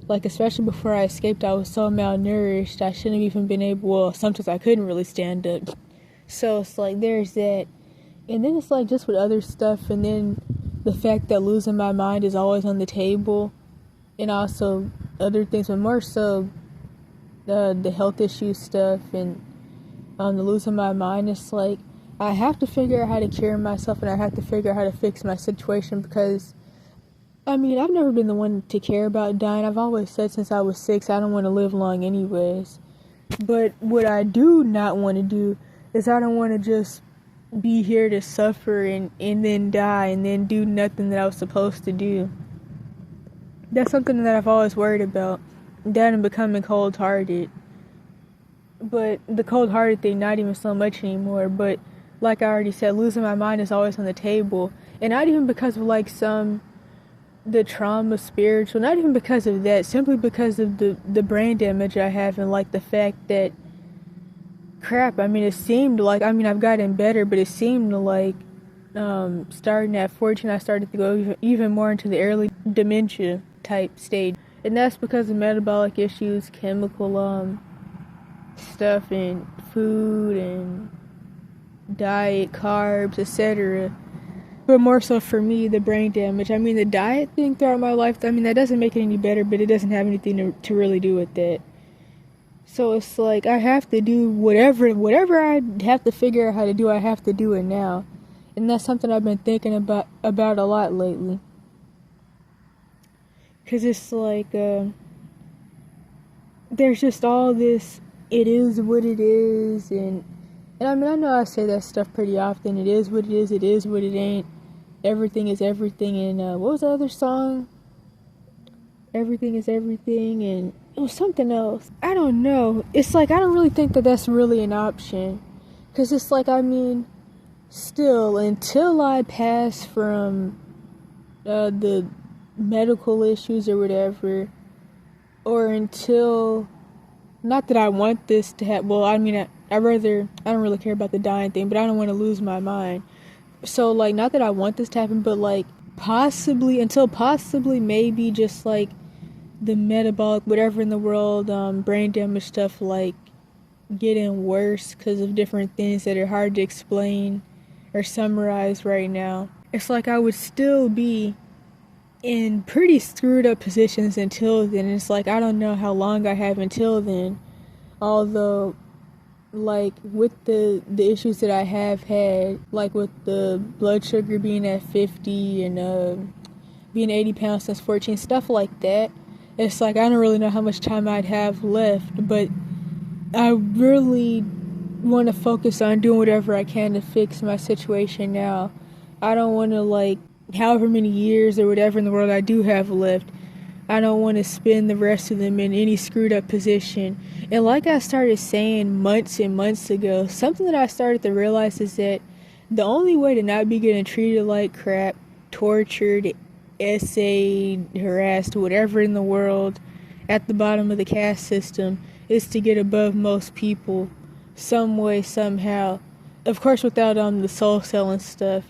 Like, especially before I escaped, I was so malnourished, I shouldn't have even been able, sometimes I couldn't really stand up. So it's like, there's that. And then it's like, just with other stuff, and then the fact that losing my mind is always on the table, and also other things, but more so the health issue stuff, and the losing my mind. It's like, I have to figure out how to cure myself, and I have to figure out how to fix my situation, because I've never been the one to care about dying. I've always said since I was 6, I don't want to live long anyways. But what I do not want to do is I don't want to just be here to suffer and then die and then do nothing that I was supposed to do. That's something that I've always worried about. That and becoming cold-hearted. But the cold-hearted thing, not even so much anymore. But like I already said, losing my mind is always on the table. And not even because of like the trauma, spiritual, not even because of that, simply because of the brain damage I have, and like the fact that, crap, I mean, it seemed like, I mean, I've gotten better, but it seemed like starting at 14, I started to go even more into the early dementia type stage. And that's because of metabolic issues, chemical stuff, and food and diet, carbs, etc. But more so for me, the brain damage. I mean, the diet thing throughout my life, I mean, that doesn't make it any better, but it doesn't have anything to really do with that. So it's like, I have to do whatever I have to figure out how to do, I have to do it now. And that's something I've been thinking about a lot lately. Because it's like, there's just all this, it is what it is, and I mean, I know I say that stuff pretty often, it is what it is what it ain't, everything is everything, and what was the other song? Everything is everything, and it was something else. I don't know. It's like, I don't really think that that's really an option. Because it's like, I mean, still, until I pass from the medical issues or whatever, or until, not that I want this to happen, well, I mean, I don't really care about the dying thing, but I don't want to lose my mind. So, like, not that I want this to happen, but, like, until possibly maybe just, like, the metabolic, whatever in the world, brain damage stuff, like, getting worse because of different things that are hard to explain or summarize right now. It's like I would still be in pretty screwed up positions until then. It's like, I don't know how long I have until then. Although, like, with the issues that I have had, like with the blood sugar being at 50 and being 80 pounds since 14, stuff like that, it's like, I don't really know how much time I'd have left, but I really want to focus on doing whatever I can to fix my situation now. I don't want to, like, however many years or whatever in the world I do have left, I don't want to spend the rest of them in any screwed up position. And like I started saying months and months ago, something that I started to realize is that the only way to not be getting treated like crap, tortured, essayed, harassed, whatever in the world, at the bottom of the caste system, is to get above most people, some way, somehow. Of course, without the soul selling stuff,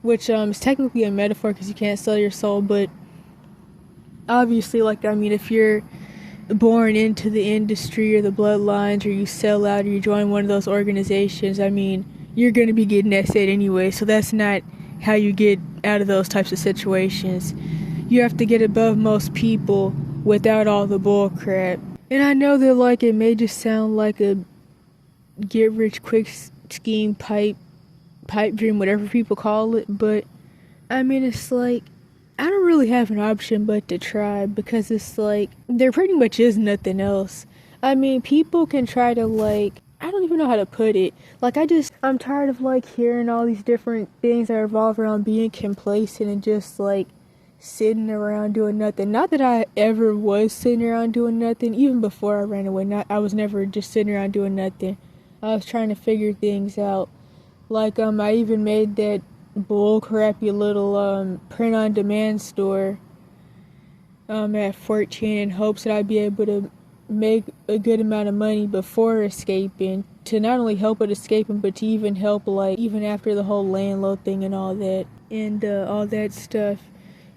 which is technically a metaphor because you can't sell your soul, but obviously, like, I mean, if you're born into the industry or the bloodlines, or you sell out, or you join one of those organizations, I mean, you're going to be getting essayed anyway, so that's not how you get out of those types of situations. You have to get above most people without all the bull crap. And I know that, like, it may just sound like a get-rich-quick scheme, pipe dream, whatever people call it, but I mean, it's like, I don't really have an option but to try, because it's like, there pretty much is nothing else. I mean, people can try to, like, I don't even know how to put it, like, I'm tired of, like, hearing all these different things that revolve around being complacent and just, like, sitting around doing nothing. Not that I ever was sitting around doing nothing, even before I ran away, I was never just sitting around doing nothing. I was trying to figure things out. Like, I even made that bull crappy little print-on-demand store at 14 in hopes that I'd be able to make a good amount of money before escaping, to not only help with escaping, but to even help, like, even after the whole landlord thing and all that, and all that stuff,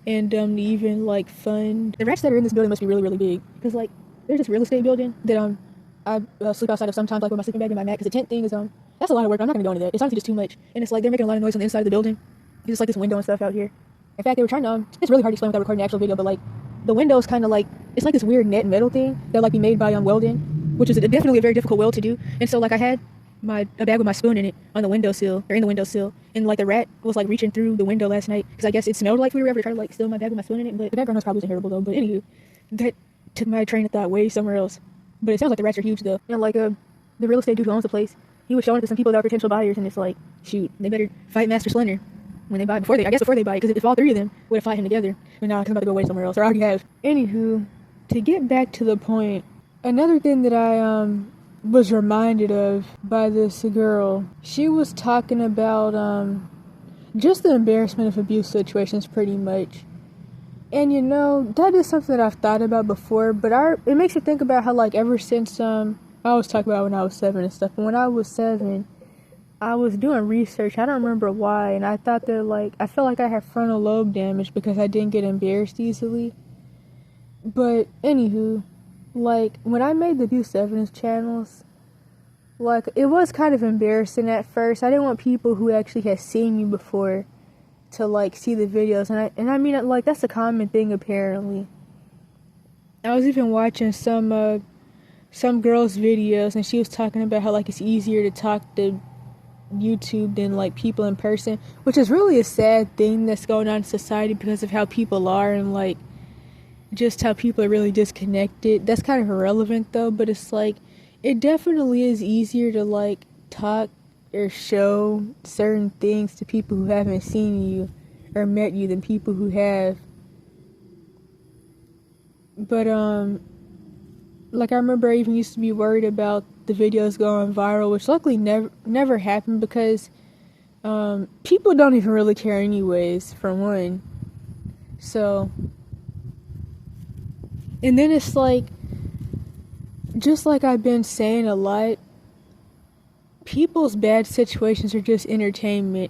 and even, like, fund. The rats that are in this building must be really, really big, because, like, there's this real estate building that I sleep outside of sometimes, like, with my sleeping bag and my mat, because the tent thing is that's a lot of work. I'm not going to go into that. It's honestly just too much. And it's like, they're making a lot of noise on the inside of the building. There's like this window and stuff out here. In fact, they were trying to, it's really hard to explain without recording the actual video, but like, the window's kind of like, it's like this weird net metal thing that like be made by welding, which is definitely a very difficult weld to do. And so like, I had a bag with my spoon in it on the windowsill, or in the windowsill, and like the rat was like reaching through the window last night, because I guess it smelled like food or whatever, to try to like steal my bag with my spoon in it, but the background was probably terrible though. But anywho, that took my train of thought way somewhere else. But it sounds like the rats are huge though. And like, the real estate dude who owns the place, he was showing it to some people that are potential buyers, and it's like, shoot, they better fight Master Slender when they buy, before they buy, because if all three of them would have fought him together, but now I'm about to go away somewhere else, or I already have. Anywho, to get back to the point, another thing that I was reminded of by this girl, she was talking about just the embarrassment of abuse situations pretty much. And you know, that is something that I've thought about before, but it makes me think about how, like, ever since I always talk about when I was 7 and stuff, but when I was 7, I was doing research, I don't remember why, and I thought that, like, I felt like I had frontal lobe damage because I didn't get embarrassed easily. But anywho, like, when I made the abuse evidence channels, like, it was kind of embarrassing at first. I didn't want people who actually had seen me before to, like, see the videos, and I mean, like, that's a common thing apparently. I was even watching some girl's videos, and she was talking about how, like, it's easier to talk to YouTube than, like, people in person, which is really a sad thing that's going on in society because of how people are, and, like, just how people are really disconnected. That's kind of irrelevant though, but it's like, it definitely is easier to, like, talk or show certain things to people who haven't seen you or met you than people who have. But like, I remember I even used to be worried about the videos going viral, which luckily never happened because people don't even really care anyways, for one. So, and then it's like, just like I've been saying a lot, people's bad situations are just entertainment.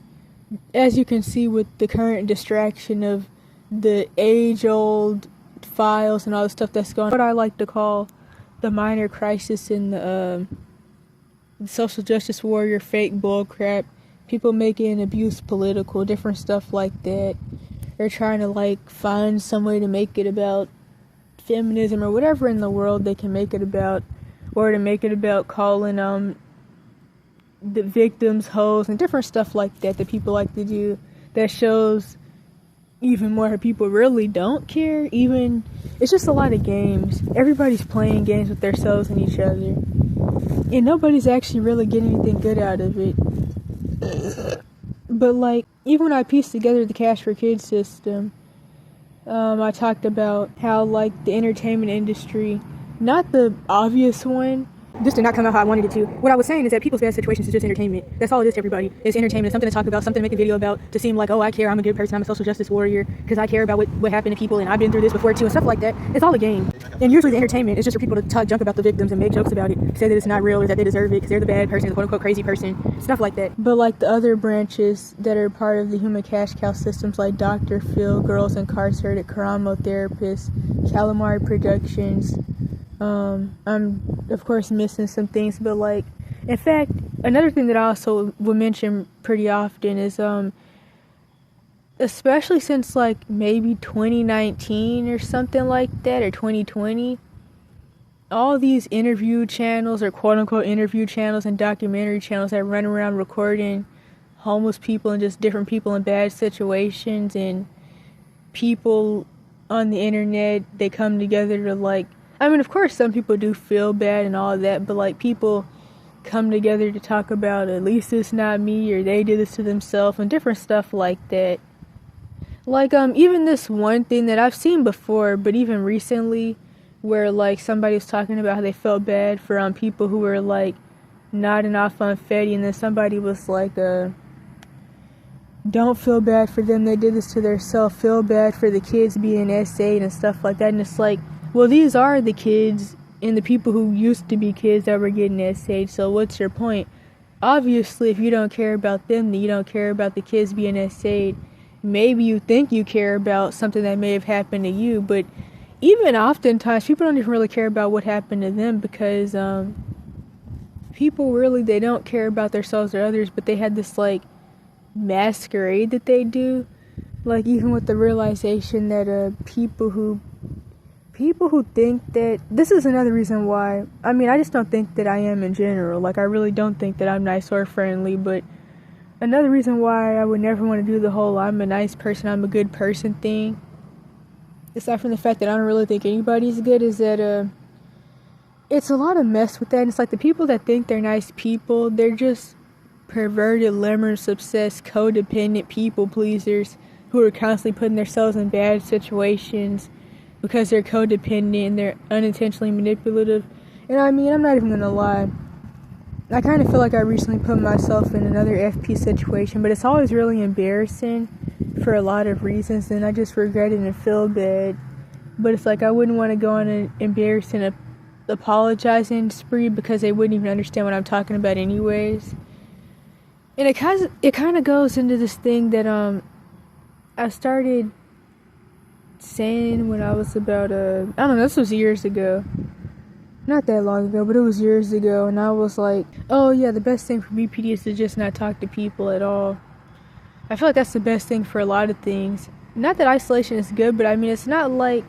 As you can see with the current distraction of the age-old files and all the stuff that's going on, what I like to call the minor crisis in the social justice warrior fake bullcrap, people making abuse political, different stuff like that. They're trying to, like, find some way to make it about feminism or whatever in the world they can make it about, or to make it about calling the victims hoes and different stuff like that people like to do, that shows even more how people really don't care. Even, it's just a lot of games. Everybody's playing games with themselves and each other, and nobody's actually really getting anything good out of it. But, like, even when I pieced together the Cash for Kids system, I talked about how, like, the entertainment industry, not the obvious one, This did not come out how I wanted it to. What I was saying is that people's bad situations is just entertainment. That's all it is to everybody. It's entertainment. It's something to talk about, something to make a video about, to seem like, oh, I care, I'm a good person, I'm a social justice warrior, because I care about what happened to people, and I've been through this before too, and stuff like that. It's all a game. And usually the entertainment is just for people to talk junk about the victims and make jokes about it, say that it's not real or that they deserve it because they're the bad person, the quote-unquote crazy person, stuff like that. But, like, the other branches that are part of the human cash cow systems, like Dr. Phil, Girls Incarcerated, Karamo Therapists, Calamari Productions, I'm, of course, missing some things, but, like, in fact, another thing that I also will mention pretty often is, especially since, like, maybe 2019 or something like that, or 2020, all these interview channels, or quote-unquote interview channels and documentary channels that run around recording homeless people and just different people in bad situations, and people on the internet, they come together to, like, I mean, of course, some people do feel bad and all of that, but, like, people come together to talk about, at least it's not me, or they did this to themselves, and different stuff like that. Like, even this one thing that I've seen before, but even recently, where, like, somebody was talking about how they felt bad for, people who were, like, nodding off on Fetty, and then somebody was like, don't feel bad for them, they did this to themselves, feel bad for the kids being essayed and stuff like that, and it's like, well, these are the kids and the people who used to be kids that were getting essayed, so what's your point? Obviously, if you don't care about them, then you don't care about the kids being essayed. Maybe you think you care about something that may have happened to you, but even oftentimes, people don't even really care about what happened to them, because people really, they don't care about themselves or others, but they had this, like, masquerade that they do, like, even with the realization that people who think that, this is another reason why, I mean, I just don't think that I am in general, like, I really don't think that I'm nice or friendly, but another reason why I would never want to do the whole I'm a nice person, I'm a good person thing, aside from the fact that I don't really think anybody's good, is that it's a lot of mess with that. And it's like the people that think they're nice people, they're just perverted, limerence obsessed, codependent people pleasers who are constantly putting themselves in bad situations because they're codependent and they're unintentionally manipulative. And I mean, I'm not even gonna lie, I kind of feel like I recently put myself in another FP situation, but it's always really embarrassing for a lot of reasons, and I just regret it and feel bad. But it's like I wouldn't want to go on an embarrassing apologizing spree because they wouldn't even understand what I'm talking about anyways. And it kind of goes into this thing that I started saying when I was about I don't know, this was years ago. Not that long ago, but it was years ago, and I was like, oh yeah, the best thing for BPD is to just not talk to people at all. I feel like that's the best thing for a lot of things. Not that isolation is good, but I mean, it's not like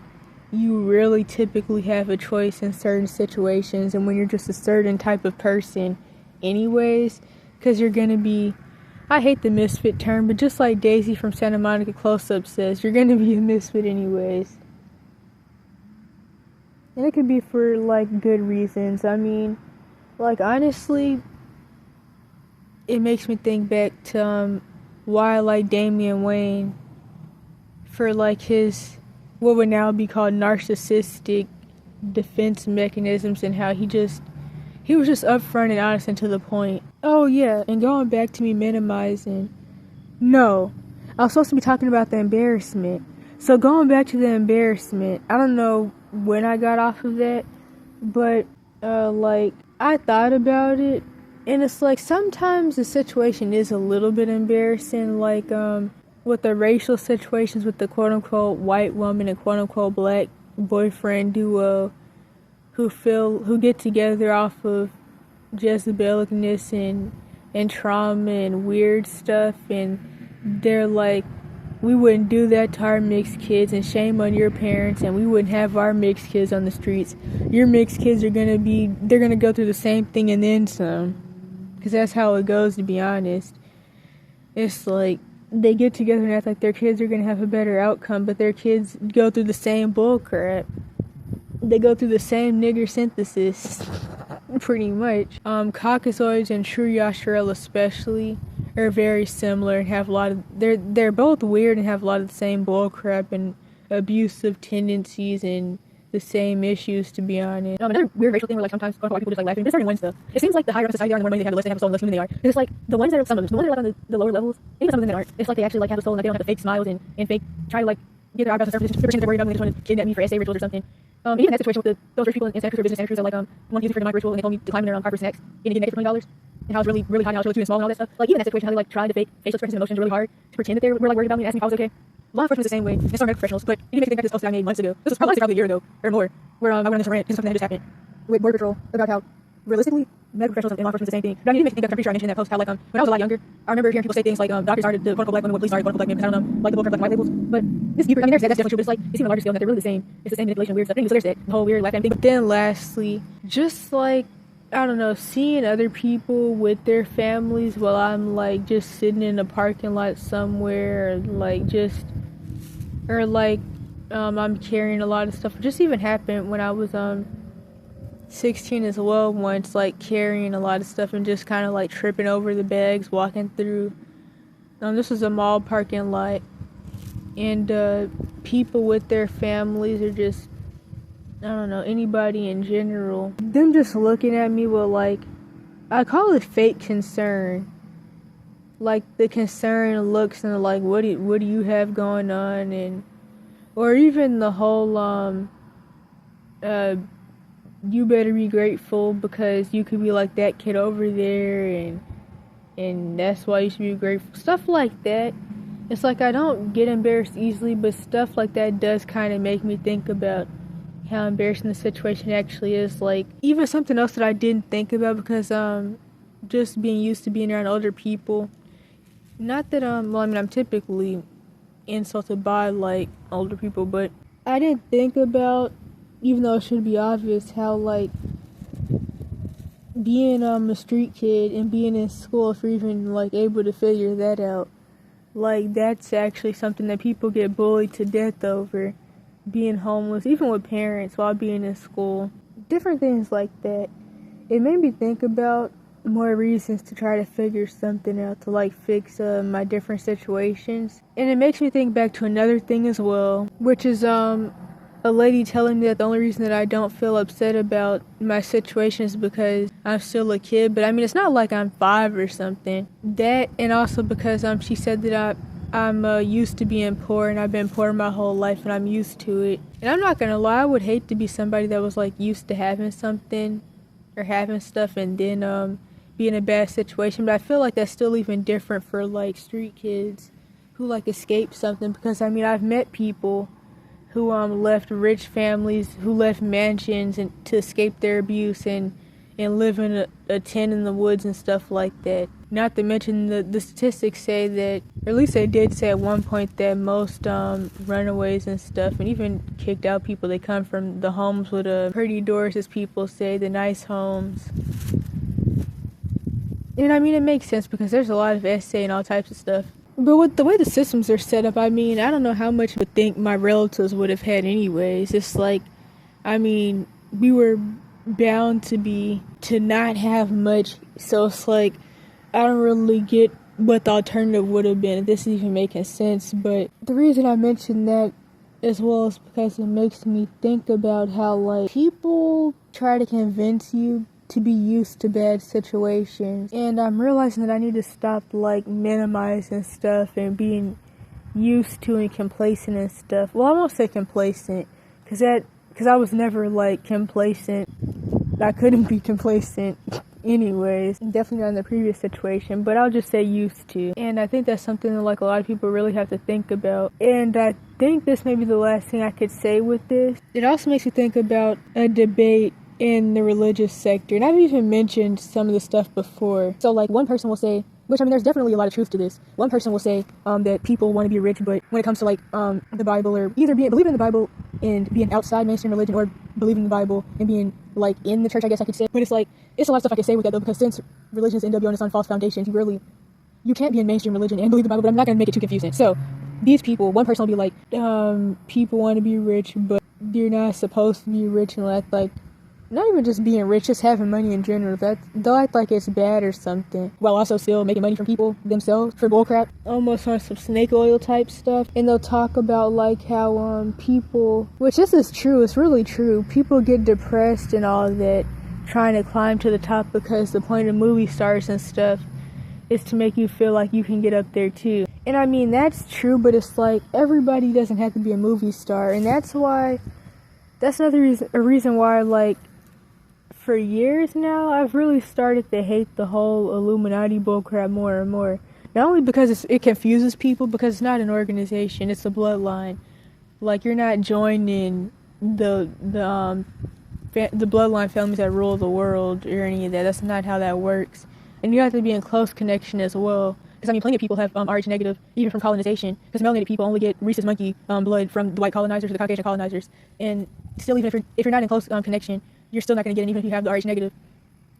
you really typically have a choice in certain situations, and when you're just a certain type of person anyways, because you're gonna be, I hate the misfit term, but just like Daisy from Santa Monica Close-Up says, you're gonna be a misfit anyways. And it could be for, like, good reasons. I mean, like, honestly, it makes me think back to why I like Damian Wayne for, like, his, what would now be called narcissistic defense mechanisms, and how he was just upfront and honest and to the point. Oh, yeah, and going back to me minimizing. No, I was supposed to be talking about the embarrassment. So going back to the embarrassment, I don't know when I got off of that, but like, I thought about it, and it's like sometimes the situation is a little bit embarrassing, like with the racial situations with the quote-unquote white woman and quote-unquote black boyfriend duo who get together off of Jezebelness and trauma and weird stuff, and they're like, we wouldn't do that to our mixed kids, and shame on your parents, and we wouldn't have our mixed kids on the streets. Your mixed kids they're gonna go through the same thing and then some, because that's how it goes, to be honest. It's like they get together and act like their kids are gonna have a better outcome, but their kids go through the same bull crap. They go through the same nigger synthesis, pretty much. Caucasoids and True Yasharel especially are very similar and have a lot of, they're both weird and have a lot of the same bullcrap and abusive tendencies and the same issues, to be honest. Another weird racial thing where, like, sometimes white people just, like, laughing, but it's starting one stuff. It seems like the higher up society are, and the more money they have, the less they have a soul, and the less human they are. Because it's like, the ones that are, some of them, the ones that are, like, on the lower levels, even some of them that aren't, it's like they actually, like, have a soul, and like, they don't have the fake smiles and fake, try to, like, get their eyebrows to surface, just pretend they're worried about me, they just want to kidnap me for essay rituals or something. Even that situation with those rich people in Santa Cruz or business Santa Cruz that, like, want to use it for the demonic ritual, and they told me to climb in their car for snacks, and to get naked for $20, and how it's really, really hot, and how it's really too small, and all that stuff. Like, even that situation, how they, like, tried to fake facial expressions and emotions really hard to pretend that they were, like, worried about me and ask me if I was okay. Law enforcement's the same way, and some medical professionals, but you need to think back to this post that I made months ago. This was probably a year ago, or more, where I went on this rant, because something that just happened with Border Patrol about how, realistically, medical professionals and law enforcement's the same thing. But I need to make me think back, I'm pretty sure I mentioned in that post, how, like, when I was a lot younger, I remember hearing people say things like, doctors are the quote-unquote black women, what police are quote-unquote black men, because I don't know, like, the bullcrap, like, white labels. But this deeper, I mean, that's definitely true, but it's like, it's even a larger scale, and that they're really the same. It's the same manipulation, weird stuff. Anyway, so there's that, the whole weird life thing. But then lastly, just like, I don't know, seeing other people with their families while I'm, like, just sitting in a parking lot somewhere, or like I'm carrying a lot of stuff. It just even happened when I was 16 as well once, like, carrying a lot of stuff and just kind of, like, tripping over the bags walking through. This was a mall parking lot, and people with their families, or just, I don't know, anybody in general, them just looking at me with, like, I call it fake concern. Like, the concern looks and, like, what do you have going on? And or even the whole you better be grateful because you could be like that kid over there, and that's why you should be grateful. Stuff like that. It's like I don't get embarrassed easily, but stuff like that does kind of make me think about how embarrassing the situation actually is. Like, even something else that I didn't think about, because just being used to being around older people. Not that well, I mean, I'm typically insulted by, like, older people, but I didn't think about, even though it should be obvious, how, like, being a street kid and being in school, if you're even, like, able to figure that out, like, that's actually something that people get bullied to death over, being homeless, even with parents, while being in school. different things like that. It made me think about more reasons to try to figure something out to like fix my different situations. And it makes me think back to another thing as well, which is a lady telling me that the only reason that I don't feel upset about my situation is because I'm still a kid. But I mean, it's not like I'm 5 or something. That, and also because she said that I'm used to being poor, and I've been poor my whole life, and I'm used to it. And I'm not gonna lie, I would hate to be somebody that was like used to having something or having stuff and then be in a bad situation. But I feel like that's still even different for like street kids who like escape something, because I mean, I've met people who left rich families, who left mansions and to escape their abuse and live in a tent in the woods and stuff like that. Not to mention the statistics say that, or at least they did say at one point, that most runaways and stuff, and even kicked out people, they come from the homes with pretty doors, as people say, the nice homes. And I mean, it makes sense because there's a lot of essay and all types of stuff. But with the way the systems are set up, I mean, I don't know how much I would think my relatives would have had anyways. It's like, I mean, we were bound to not have much, so it's like, I don't really get what the alternative would have been, if this is even making sense. But the reason I mention that as well is because it makes me think about how like people try to convince you to be used to bad situations, and I'm realizing that I need to stop like minimizing stuff and being used to and complacent and stuff. Well, I won't say complacent, because I was never like complacent. I couldn't be complacent anyways, definitely not in the previous situation, but I'll just say used to. And I think that's something that like a lot of people really have to think about. And I think this may be the last thing I could say with this. It also makes me think about a debate in the religious sector, and I've even mentioned some of the stuff before. So like one person will say, which I mean, there's definitely a lot of truth to this. One person will say that people want to be rich, but when it comes to like the Bible, or either believing in the Bible and being outside mainstream religion, or believing in the Bible and being like in the church, I guess I could say. But it's like, it's a lot of stuff I could say with that though, because since religions end up on its own false foundations, you can't be in mainstream religion and believe the Bible. But I'm not going to make it too confusing. So these people, one person will be like, people want to be rich, but you're not supposed to be rich, and like, not even just being rich, just having money in general, they'll act like it's bad or something, while also still making money from people themselves for bullcrap, almost on some snake oil type stuff. And they'll talk about like how people, which this is true, it's really true, people get depressed and all of that trying to climb to the top, because the point of movie stars and stuff is to make you feel like you can get up there too. And I mean, that's true, but it's like, everybody doesn't have to be a movie star, and that's another reason why, like, for years now, I've really started to hate the whole Illuminati bullcrap more and more. Not only because it confuses people, because it's not an organization, it's a bloodline. Like, you're not joining the bloodline families that rule the world or any of that. That's not how that works. And you have to be in close connection as well. Because, I mean, plenty of people have RH negative, even from colonization. Because melanated people only get rhesus monkey blood from the white colonizers or the Caucasian colonizers. And still, even if you're not in close connection, you're still not going to get it, even if you have the RH negative.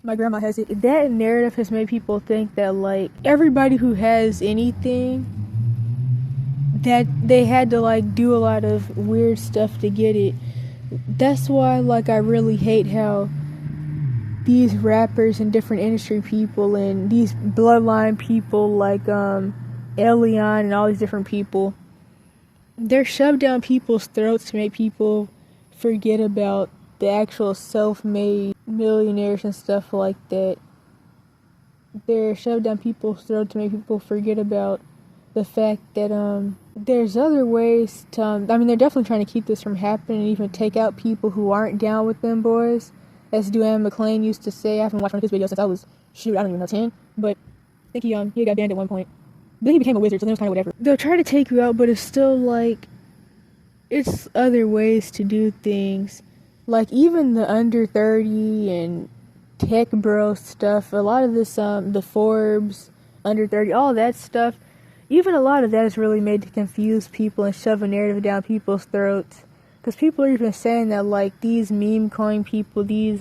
My grandma has it. That narrative has made people think that, like, everybody who has anything, that they had to, like, do a lot of weird stuff to get it. That's why, like, I really hate how these rappers and different industry people and these bloodline people like Elion and all these different people, they're shoved down people's throats to make people forget about the actual self-made millionaires and stuff like that. They're shoved down people's throats to make people forget about the fact that there's other ways to I mean, they're definitely trying to keep this from happening and even take out people who aren't down with them boys, as Duane McClain used to say. I haven't watched one of his videos since I was, I don't even know, 10, but I think he got banned at one point. But then he became a wizard, so then it was kind of whatever. They'll try to take you out, but it's still like, it's other ways to do things. Like, even the under 30 and tech bro stuff, a lot of this, the Forbes, under 30, all that stuff, even a lot of that is really made to confuse people and shove a narrative down people's throats. Because people are even saying that, like, these meme coin people, these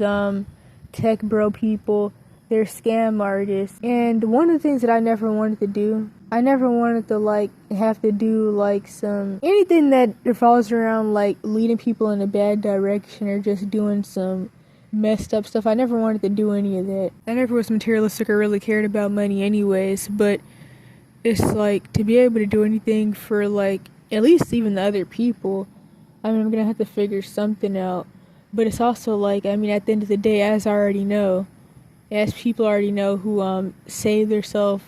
tech bro people, they're scam artists. And one of the things that I never wanted to do, I never wanted to, like, have to do, like, anything that revolves around, like, leading people in a bad direction or just doing some messed up stuff. I never wanted to do any of that. I never was materialistic or really cared about money anyways, but it's like, to be able to do anything for like, at least even the other people, I mean, I'm gonna have to figure something out. But it's also like, I mean, at the end of the day, as people already know who save themselves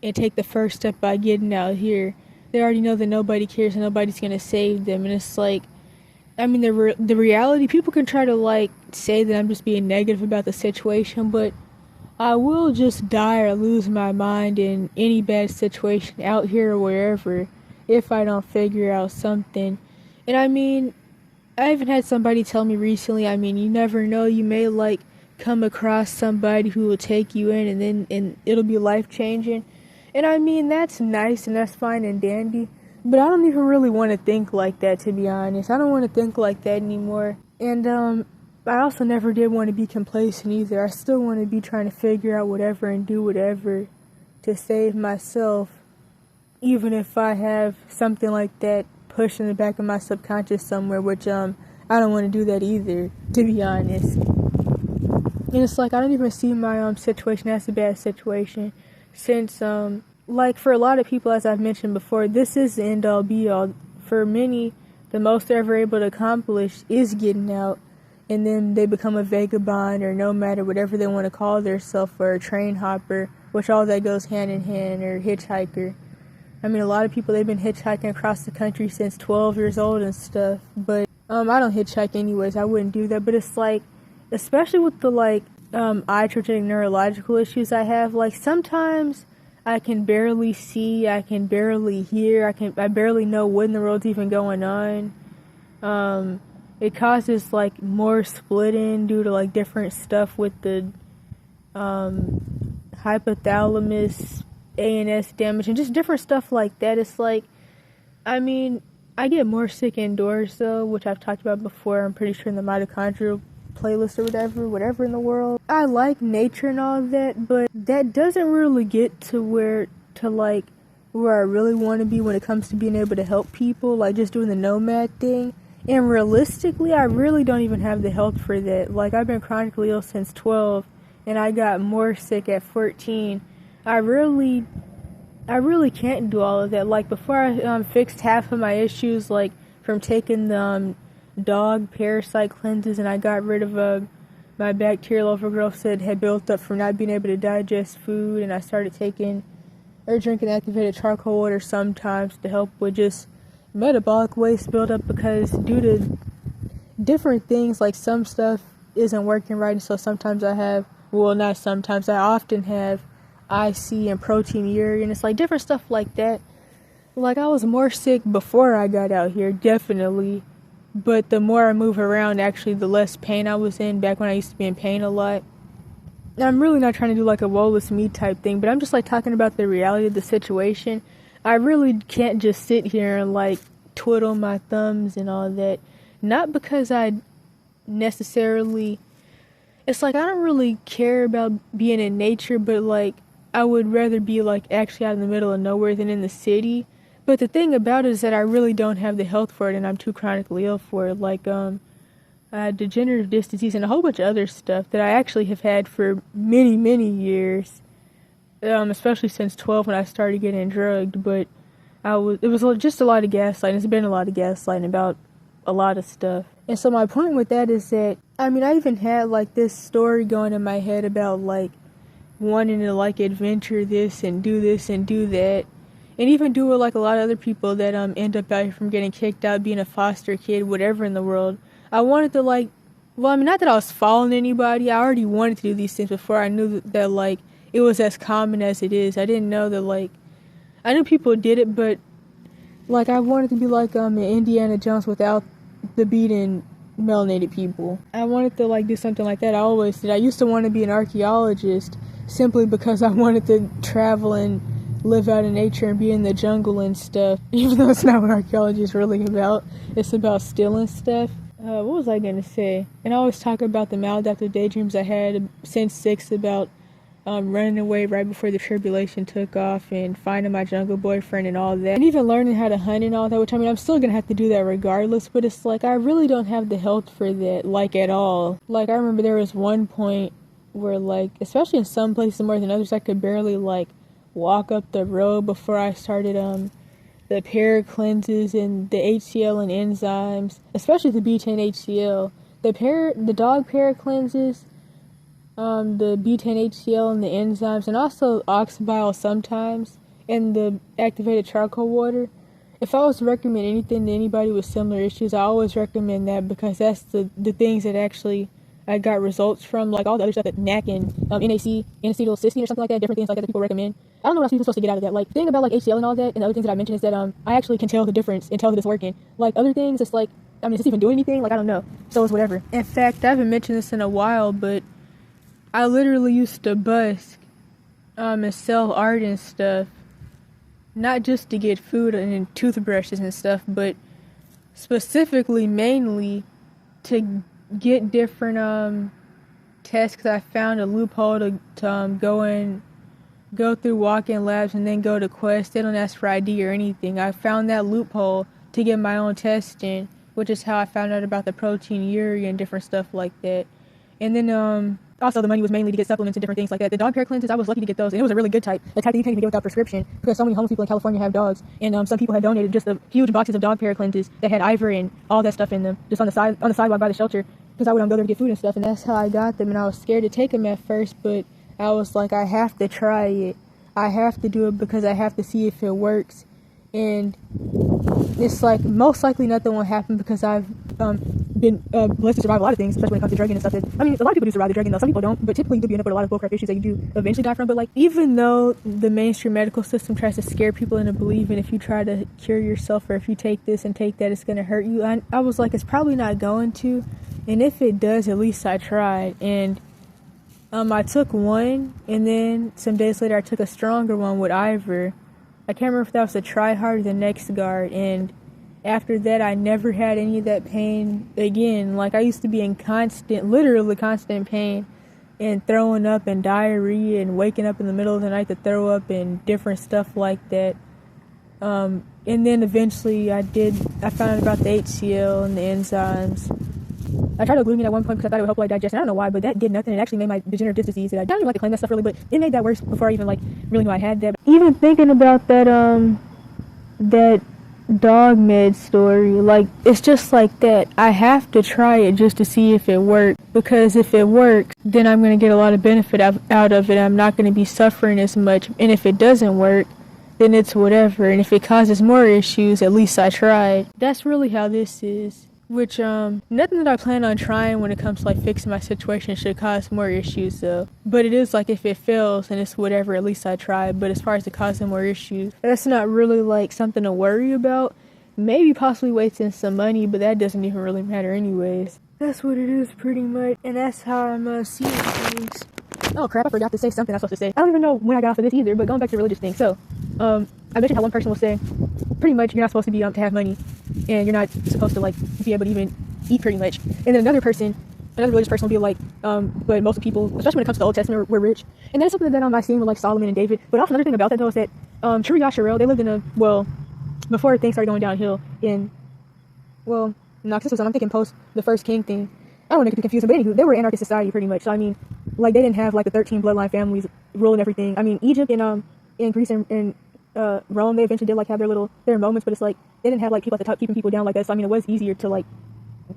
and take the first step by getting out here, they already know that nobody cares and nobody's gonna save them. And it's like, I mean, the reality, people can try to like say that I'm just being negative about the situation, but I will just die or lose my mind in any bad situation out here or wherever if I don't figure out something. And I mean, I even had somebody tell me recently, I mean, you never know, you may like come across somebody who will take you in and it'll be life changing. And I mean, that's nice and that's fine and dandy, but I don't even really want to think like that, to be honest. I don't want to think like that anymore. And I also never did want to be complacent either. I still want to be trying to figure out whatever and do whatever to save myself, even if I have something like that pushed in the back of my subconscious somewhere, which I don't want to do that either, to be honest. And it's like, I don't even see my situation as a bad situation, since like for a lot of people, as I've mentioned before, this is the end all be all. For many, the most they're ever able to accomplish is getting out, and then they become a vagabond or nomad or whatever they want to call themselves, or a train hopper, which all that goes hand in hand, or hitchhiker. I mean, a lot of people, they've been hitchhiking across the country since 12 years old and stuff, but I don't hitchhike anyways. I wouldn't do that. But it's like, especially with the like eye traumatic neurological issues I have, like sometimes I can barely see, I can barely hear, I barely know what in the world's even going on. It causes like more splitting due to like different stuff with the hypothalamus, ANS damage, and just different stuff like that. It's like, I mean, I get more sick indoors though, which I've talked about before, I'm pretty sure, in the mitochondrial playlist or whatever in the world. I like nature and all of that, but that doesn't really get to where I really want to be when it comes to being able to help people, like just doing the nomad thing. And realistically, I really don't even have the health for that. Like, I've been chronically ill since 12, and I got more sick at 14. I really can't do all of that. Like, before I fixed half of my issues, like from taking the dog parasite cleanses, and I got rid of my bacterial overgrowth that had built up from not being able to digest food, and I started taking or drinking activated charcoal water sometimes to help with just metabolic waste buildup, because due to different things, like some stuff isn't working right, and so sometimes I often have IC and proteinuria, and it's like different stuff like that. Like, I was more sick before I got out here, definitely, but the more I move around, actually, the less pain I was in back when I used to be in pain a lot. And I'm really not trying to do like a woe is me type thing, but I'm just like talking about the reality of the situation. I really can't just sit here and like twiddle my thumbs and all that. Not because I necessarily, it's like I don't really care about being in nature, but like I would rather be like actually out in the middle of nowhere than in the city. But the thing about it is that I really don't have the health for it, and I'm too chronically ill for it. Like I had degenerative disc disease and a whole bunch of other stuff that I actually have had for many, many years. Especially since 12 when I started getting drugged, but it was just a lot of gaslighting. It's been a lot of gaslighting about a lot of stuff. And so my point with that is that, I mean, I even had like this story going in my head about like wanting to like adventure this and do that, and even do what like a lot of other people that end up out here from getting kicked out, being a foster kid, whatever in the world. I wanted to like, well, I mean, not that I was following anybody. I already wanted to do these things before I knew that like it was as common as it is. I didn't know that, like, I knew people did it, but, like, I wanted to be like Indiana Jones without the beating melanated people. I wanted to, like, do something like that. I always did. I used to want to be an archaeologist simply because I wanted to travel and live out in nature and be in the jungle and stuff, even though it's not what archaeology is really about. It's about stealing stuff. What was I going to say? And I always talk about the maladaptive daydreams I had since 6 about running away right before the tribulation took off and finding my jungle boyfriend and all that. And even learning how to hunt and all that, which I mean, I'm still gonna have to do that regardless, but it's like, I really don't have the health for that, like, at all. Like, I remember there was one point where, like, especially in some places more than others, I could barely, like, walk up the road before I started, the para cleanses and the HCl and enzymes, especially the betaine HCl. The dog para cleanses, the betaine HCl and the enzymes, and also oxybile sometimes, and the activated charcoal water. If I was to recommend anything to anybody with similar issues, I always recommend that, because that's the things that actually I got results from. Like all the other stuff that NAC and NAC, N-acetylcysteine or something like that, different things like that people recommend. I don't know what else you're supposed to get out of that. Like, the thing about like HCl and all that, and the other things that I mentioned is that I actually can tell the difference and tell that it's working. Like other things, it's like, I mean, is this even doing anything? Like, I don't know. So it's whatever. In fact, I haven't mentioned this in a while, but I literally used to busk and sell art and stuff, not just to get food and toothbrushes and stuff, but specifically, mainly, to get different tests, because I found a loophole to go through walk-in labs and then go to Quest. They don't ask for ID or anything. I found that loophole to get my own testing, which is how I found out about the protein urea and different stuff like that. And then also the money was mainly to get supplements and different things like that. The dog pair cleanses, I was lucky to get those, and it was a really good type, the type that you can't even get without prescription, because so many homeless people in California have dogs, and some people had donated just huge boxes of dog pair cleanses that had ivory and all that stuff in them, just on the sidewalk by the shelter, because I would go there to get food and stuff, and that's how I got them. And I was scared to take them at first, but I was like, I have to try it. I have to do it because I have to see if it works. And it's like, most likely nothing will happen, because I've been blessed to survive a lot of things, especially when it comes to drugging and stuff. I mean, a lot of people do survive the drugging, though. Some people don't, but typically you do end up with a lot of bullcrap issues that you do eventually die from. But like, even though the mainstream medical system tries to scare people into believing if you try to cure yourself, or if you take this and take that, it's going to hurt you, I was like, it's probably not going to. And if it does, at least I tried. And I took one, and then some days later I took a stronger one with Ivor. I can't remember if that was the Tryhard or the NexGard, and after that I never had any of that pain again. Like, I used to be in literally constant pain, and throwing up and diarrhea, and waking up in the middle of the night to throw up and different stuff like that. And then eventually I found out about the HCl and the enzymes. I tried glutamine at one point because I thought it would help like digestion. I don't know why, but that did nothing. It actually made my degenerative disc disease. I don't even like to claim that stuff really, but it made that worse before I even like really knew I had that. Even thinking about that that dog med story, like, it's just like that. I have to try it just to see if it works, because if it works, then I'm going to get a lot of benefit out of it. I'm not going to be suffering as much. And if it doesn't work, then it's whatever. And if it causes more issues, at least I tried. That's really how this is. Which, nothing that I plan on trying when it comes to, like, fixing my situation should cause more issues, though. But it is, like, if it fails, then it's whatever, at least I tried. But as far as it causing more issues, that's not really, like, something to worry about. Maybe possibly wasting some money, but that doesn't even really matter anyways. That's what it is, pretty much. And that's how I'm, seeing things. Oh, crap, I forgot to say something I was supposed to say. I don't even know when I got off of this either, but going back to the religious thing. So, I mentioned how one person was saying, pretty much, you're not supposed to be, to have money, and you're not supposed to, like, be able to even eat, pretty much. And then another religious person will be like, but most people, especially when it comes to the Old Testament, were rich. And that's something that I've seen with, like, Solomon and David. But also another thing about that, though, is that, True Yasharel, they lived in before things started going downhill no, because this was, I'm thinking post the first king thing. I don't want to get confused, but anywho, they were an anarchist society, pretty much. So, I mean, like, they didn't have, like, the 13 bloodline families ruling everything. I mean, Egypt and Greece and Rome, they eventually did, like, have their moments, but it's like, they didn't have, like, people at the top keeping people down like that. So, I mean, it was easier to, like,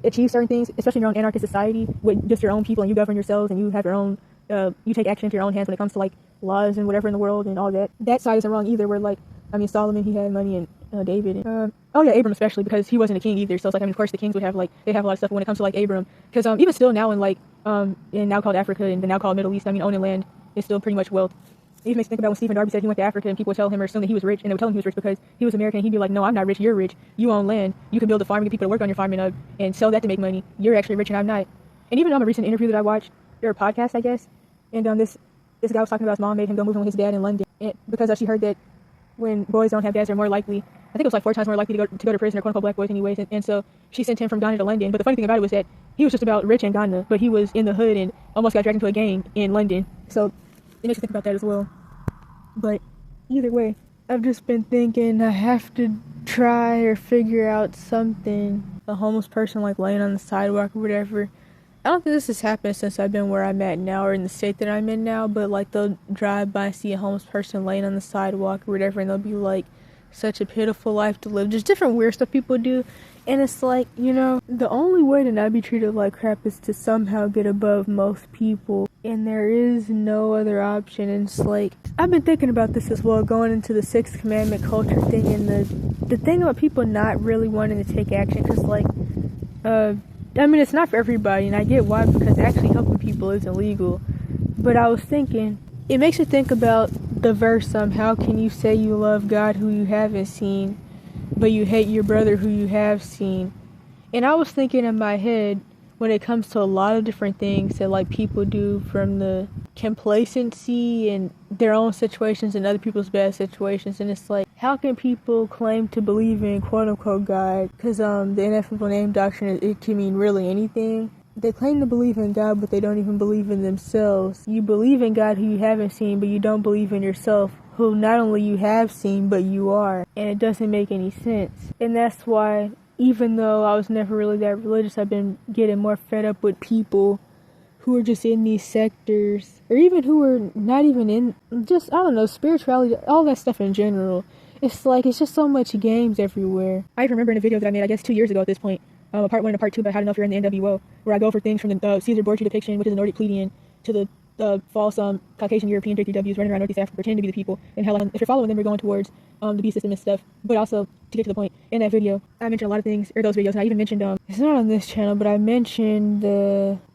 achieve certain things, especially in your own anarchist society, with just your own people, and you govern yourselves, and you have your own, you take action into your own hands when it comes to, like, laws and whatever in the world and all that. That side isn't wrong either, where, like, I mean, Solomon, he had money, and David, and, Abram especially, because he wasn't a king either. So it's like, I mean, of course the kings would have, like, they have a lot of stuff. But when it comes to, like, Abram, because even still now in, like, in now called Africa and the now called Middle East, I mean, owning land is still pretty much wealth. It even makes me think about when Stephen Darby said he went to Africa, and people would tell him or assume that he was rich, and they would tell him he was rich because he was American, and he'd be like, no, I'm not rich, you're rich, you own land, you can build a farm, get people to work on your farm, and sell that to make money, you're actually rich and I'm not. And even a recent interview that I watched, or a podcast, I guess, and this guy was talking about his mom made him go move in with his dad in London, and because she heard that when boys don't have dads, they're more likely, I think it was like 4 times more likely to go to prison, or quote-unquote black boys anyways, and so she sent him from Ghana to London. But the funny thing about it was that he was just about rich in Ghana, but he was in the hood and almost got dragged into a gang in London. So it makes you think about that as well. But either way, I've just been thinking I have to try or figure out something. a homeless person like laying on the sidewalk or whatever. I don't think this has happened since I've been where I'm at now or in the state that I'm in now, but like they'll drive by and see a homeless person laying on the sidewalk or whatever, and they'll be like, such a pitiful life to live. Just different weird stuff people do. And it's like, you know, the only way to not be treated like crap is to somehow get above most people. And there is no other option. And it's like, I've been thinking about this as well, going into the Sixth Commandment culture thing, and the thing about people not really wanting to take action. Because, like, I mean, it's not for everybody, and I get why, because actually helping people isn't legal. But I was thinking, it makes you think about the verse, how can you say you love God who you haven't seen, but you hate your brother who you have seen? And I was thinking in my head, when it comes to a lot of different things that like people do, from the complacency and their own situations and other people's bad situations, and it's like, how can people claim to believe in quote unquote God? Because the ineffable name doctrine, it can mean really anything. They claim to believe in God, but they don't even believe in themselves. You believe in God who you haven't seen, but you don't believe in yourself, who not only you have seen, but you are. And it doesn't make any sense. And that's why, even though I was never really that religious, I've been getting more fed up with people who are just in these sectors, or even who are not even in, just, I don't know, spirituality, all that stuff in general. It's like, it's just so much games everywhere. I remember in a video that I made, I guess 2 years ago at this point, part 1 and part 2, but how to know if you're in the NWO, where I go over things from the Caesar Borgia depiction, which is a Nordic plebeian, to the false Caucasian European JPWs running around Northeast Africa pretending to be the people, and how like, if you're following them, you're going towards the beast system and stuff. But also, to get to the point, in that video, I mentioned a lot of things, or those videos, and I even mentioned, it's not on this channel, but I mentioned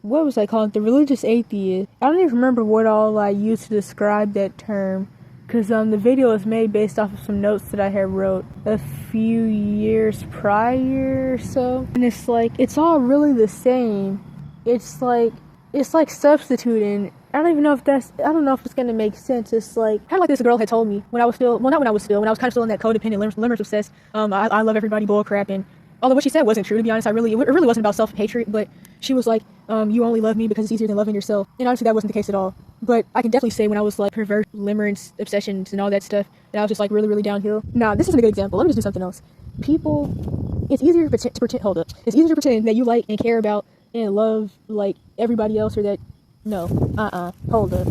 what was I calling it? The religious atheist. I don't even remember what all I used to describe that term, because the video was made based off of some notes that I had wrote a few years prior or so. And it's like, it's all really the same. It's like substituting. I don't even know if I don't know if it's going to make sense. It's like, kind of like this girl had told me when I was still, well, not when I was kind of still in that codependent, limerick obsessed, I love everybody bull crap. And although what she said wasn't true, to be honest, it really wasn't about self-hatred, but she was like, you only love me because it's easier than loving yourself. And honestly, that wasn't the case at all. But I can definitely say when I was like perverse limerence obsessions and all that stuff, that I was just like really, really downhill. Now, this isn't a good example. Let me just do something else. People, it's easier to pretend, hold up. It's easier to pretend that you like and care about and love like everybody else, or that, no, hold up.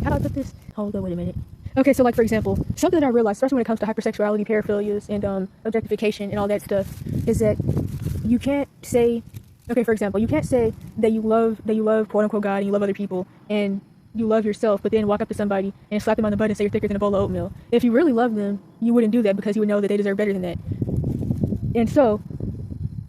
How do I put this? Hold up, wait a minute. Okay, so like for example, something that I realized, especially when it comes to hypersexuality, paraphilias, and objectification and all that stuff, is that you can't say, okay, for example, you can't say that you love quote unquote God and you love other people and you love yourself, but then walk up to somebody and slap them on the butt and say you're thicker than a bowl of oatmeal. If you really love them, you wouldn't do that, because you would know that they deserve better than that. And so,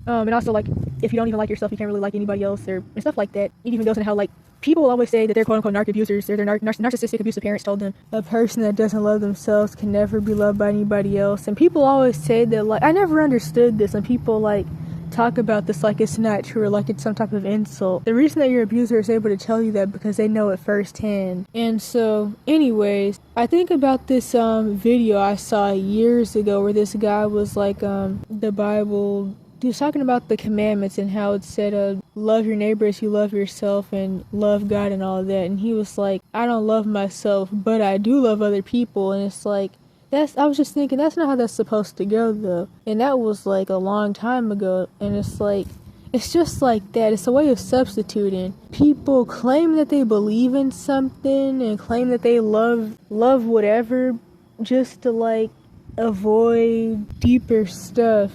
and also like, if you don't even like yourself, you can't really like anybody else, and stuff like that. It even goes into how like, people will always say that they're quote-unquote narc abusers, they're narcissistic abusive parents told them. A person that doesn't love themselves can never be loved by anybody else. And people always say that, like, I never understood this, and people like talk about this like it's not true, or like it's some type of insult. The reason that your abuser is able to tell you that because they know it firsthand. And so anyways, I think about this video I saw years ago where this guy was like, the Bible, he was talking about the commandments and how it said, love your neighbor as you love yourself, and love God and all of that. And he was like, I don't love myself, but I do love other people. And it's like, I was just thinking, that's not how that's supposed to go though. And that was like a long time ago. And it's like, it's just like that. It's a way of substituting. People claim that they believe in something and claim that they love whatever, just to like avoid deeper stuff.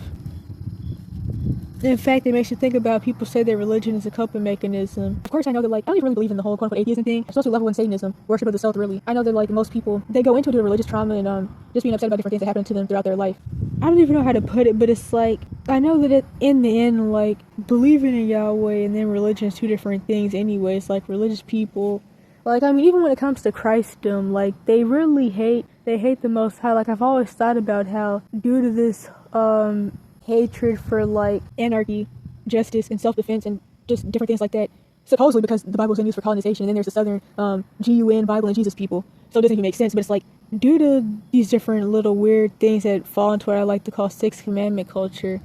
In fact, it makes you think about people say that religion is a coping mechanism. Of course, I know that, like, I don't even really believe in the whole quote-unquote atheism thing, especially level 1 Satanism, worship of the self, really. I know that, like, most people, they go into it with religious trauma and just being upset about different things that happen to them throughout their life. I don't even know how to put it, but it's like, I know that in the end, like, believing in Yahweh and then religion is two different things anyways. Like, religious people, like, I mean, even when it comes to Christendom, like, they really hate the Most High. Like, I've always thought about how, due to this, hatred for like anarchy, justice, and self-defense, and just different things like that, supposedly because the Bible was in use for colonization, and then there's the Southern GUN Bible and Jesus people, so it doesn't even make sense. But it's like, due to these different little weird things that fall into what I like to call Sixth Commandment culture,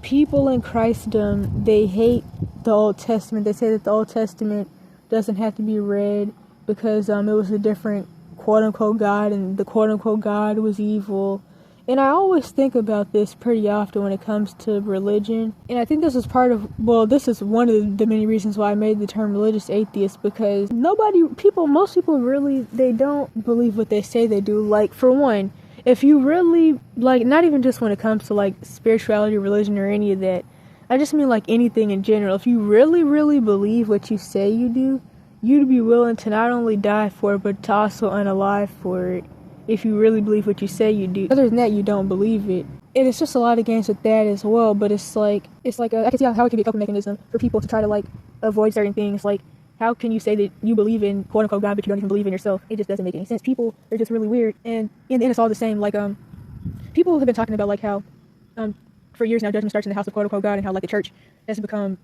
people in Christendom, they hate the Old Testament. They say that the Old Testament doesn't have to be read, because it was a different quote-unquote God, and the quote-unquote God was evil. And I always think about this pretty often when it comes to religion. And I think this is this is one of the many reasons why I made the term religious atheist, because most people really, they don't believe what they say they do. Like, for one, if you really, like, not even just when it comes to, like, spirituality, religion, or any of that, I just mean, like, anything in general. If you really, really believe what you say you do, you'd be willing to not only die for it, but to also unalive for it, if you really believe what you say you do. Other than that, you don't believe it. And it's just a lot of games with that as well, but it's like I can see how it can be a coping mechanism for people to try to, like, avoid certain things. Like, how can you say that you believe in quote-unquote God, but you don't even believe in yourself? It just doesn't make any sense. People are just really weird, and in the end, it's all the same. Like, people have been talking about, like, how, for years now, judgment starts in the house of quote-unquote God, and how, like, the church has become,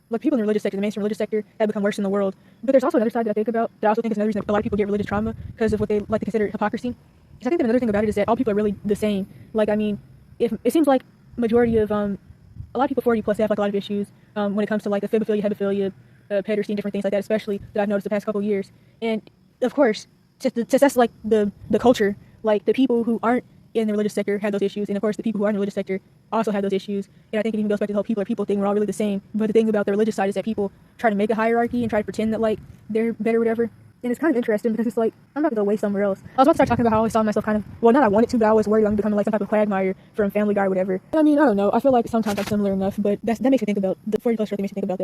like, people in the religious sector, the mainstream religious sector, have become worse in the world. But there's also another side that I think about, that I also think is another reason that a lot of people get religious trauma, because of what they like to consider hypocrisy. Because I think that another thing about it is that all people are really the same. Like, I mean, if it seems like majority of, a lot of people 40 plus have, like, a lot of issues, when it comes to, like, the fibophilia, hebephilia, pederasty, and different things like that, especially that I've noticed the past couple of years. And, of course, that's, like, the culture, like, the people who aren't in the religious sector have those issues, and of course the people who are in the religious sector also have those issues. And I think it even goes back to the whole people are people thing. We're all really the same. But the thing about the religious side is that people try to make a hierarchy and try to pretend that, like, they're better or whatever. And it's kind of interesting because it's like, I'm not going to go way somewhere else. I was about to start talking about how I always saw myself kind of, well, not I wanted to, but I always worried I'm becoming like some type of quagmire from Family Guy or whatever. And I mean, I don't know. I feel like sometimes I'm similar enough, but that makes me think about, the 40 plus show thing makes me think about that.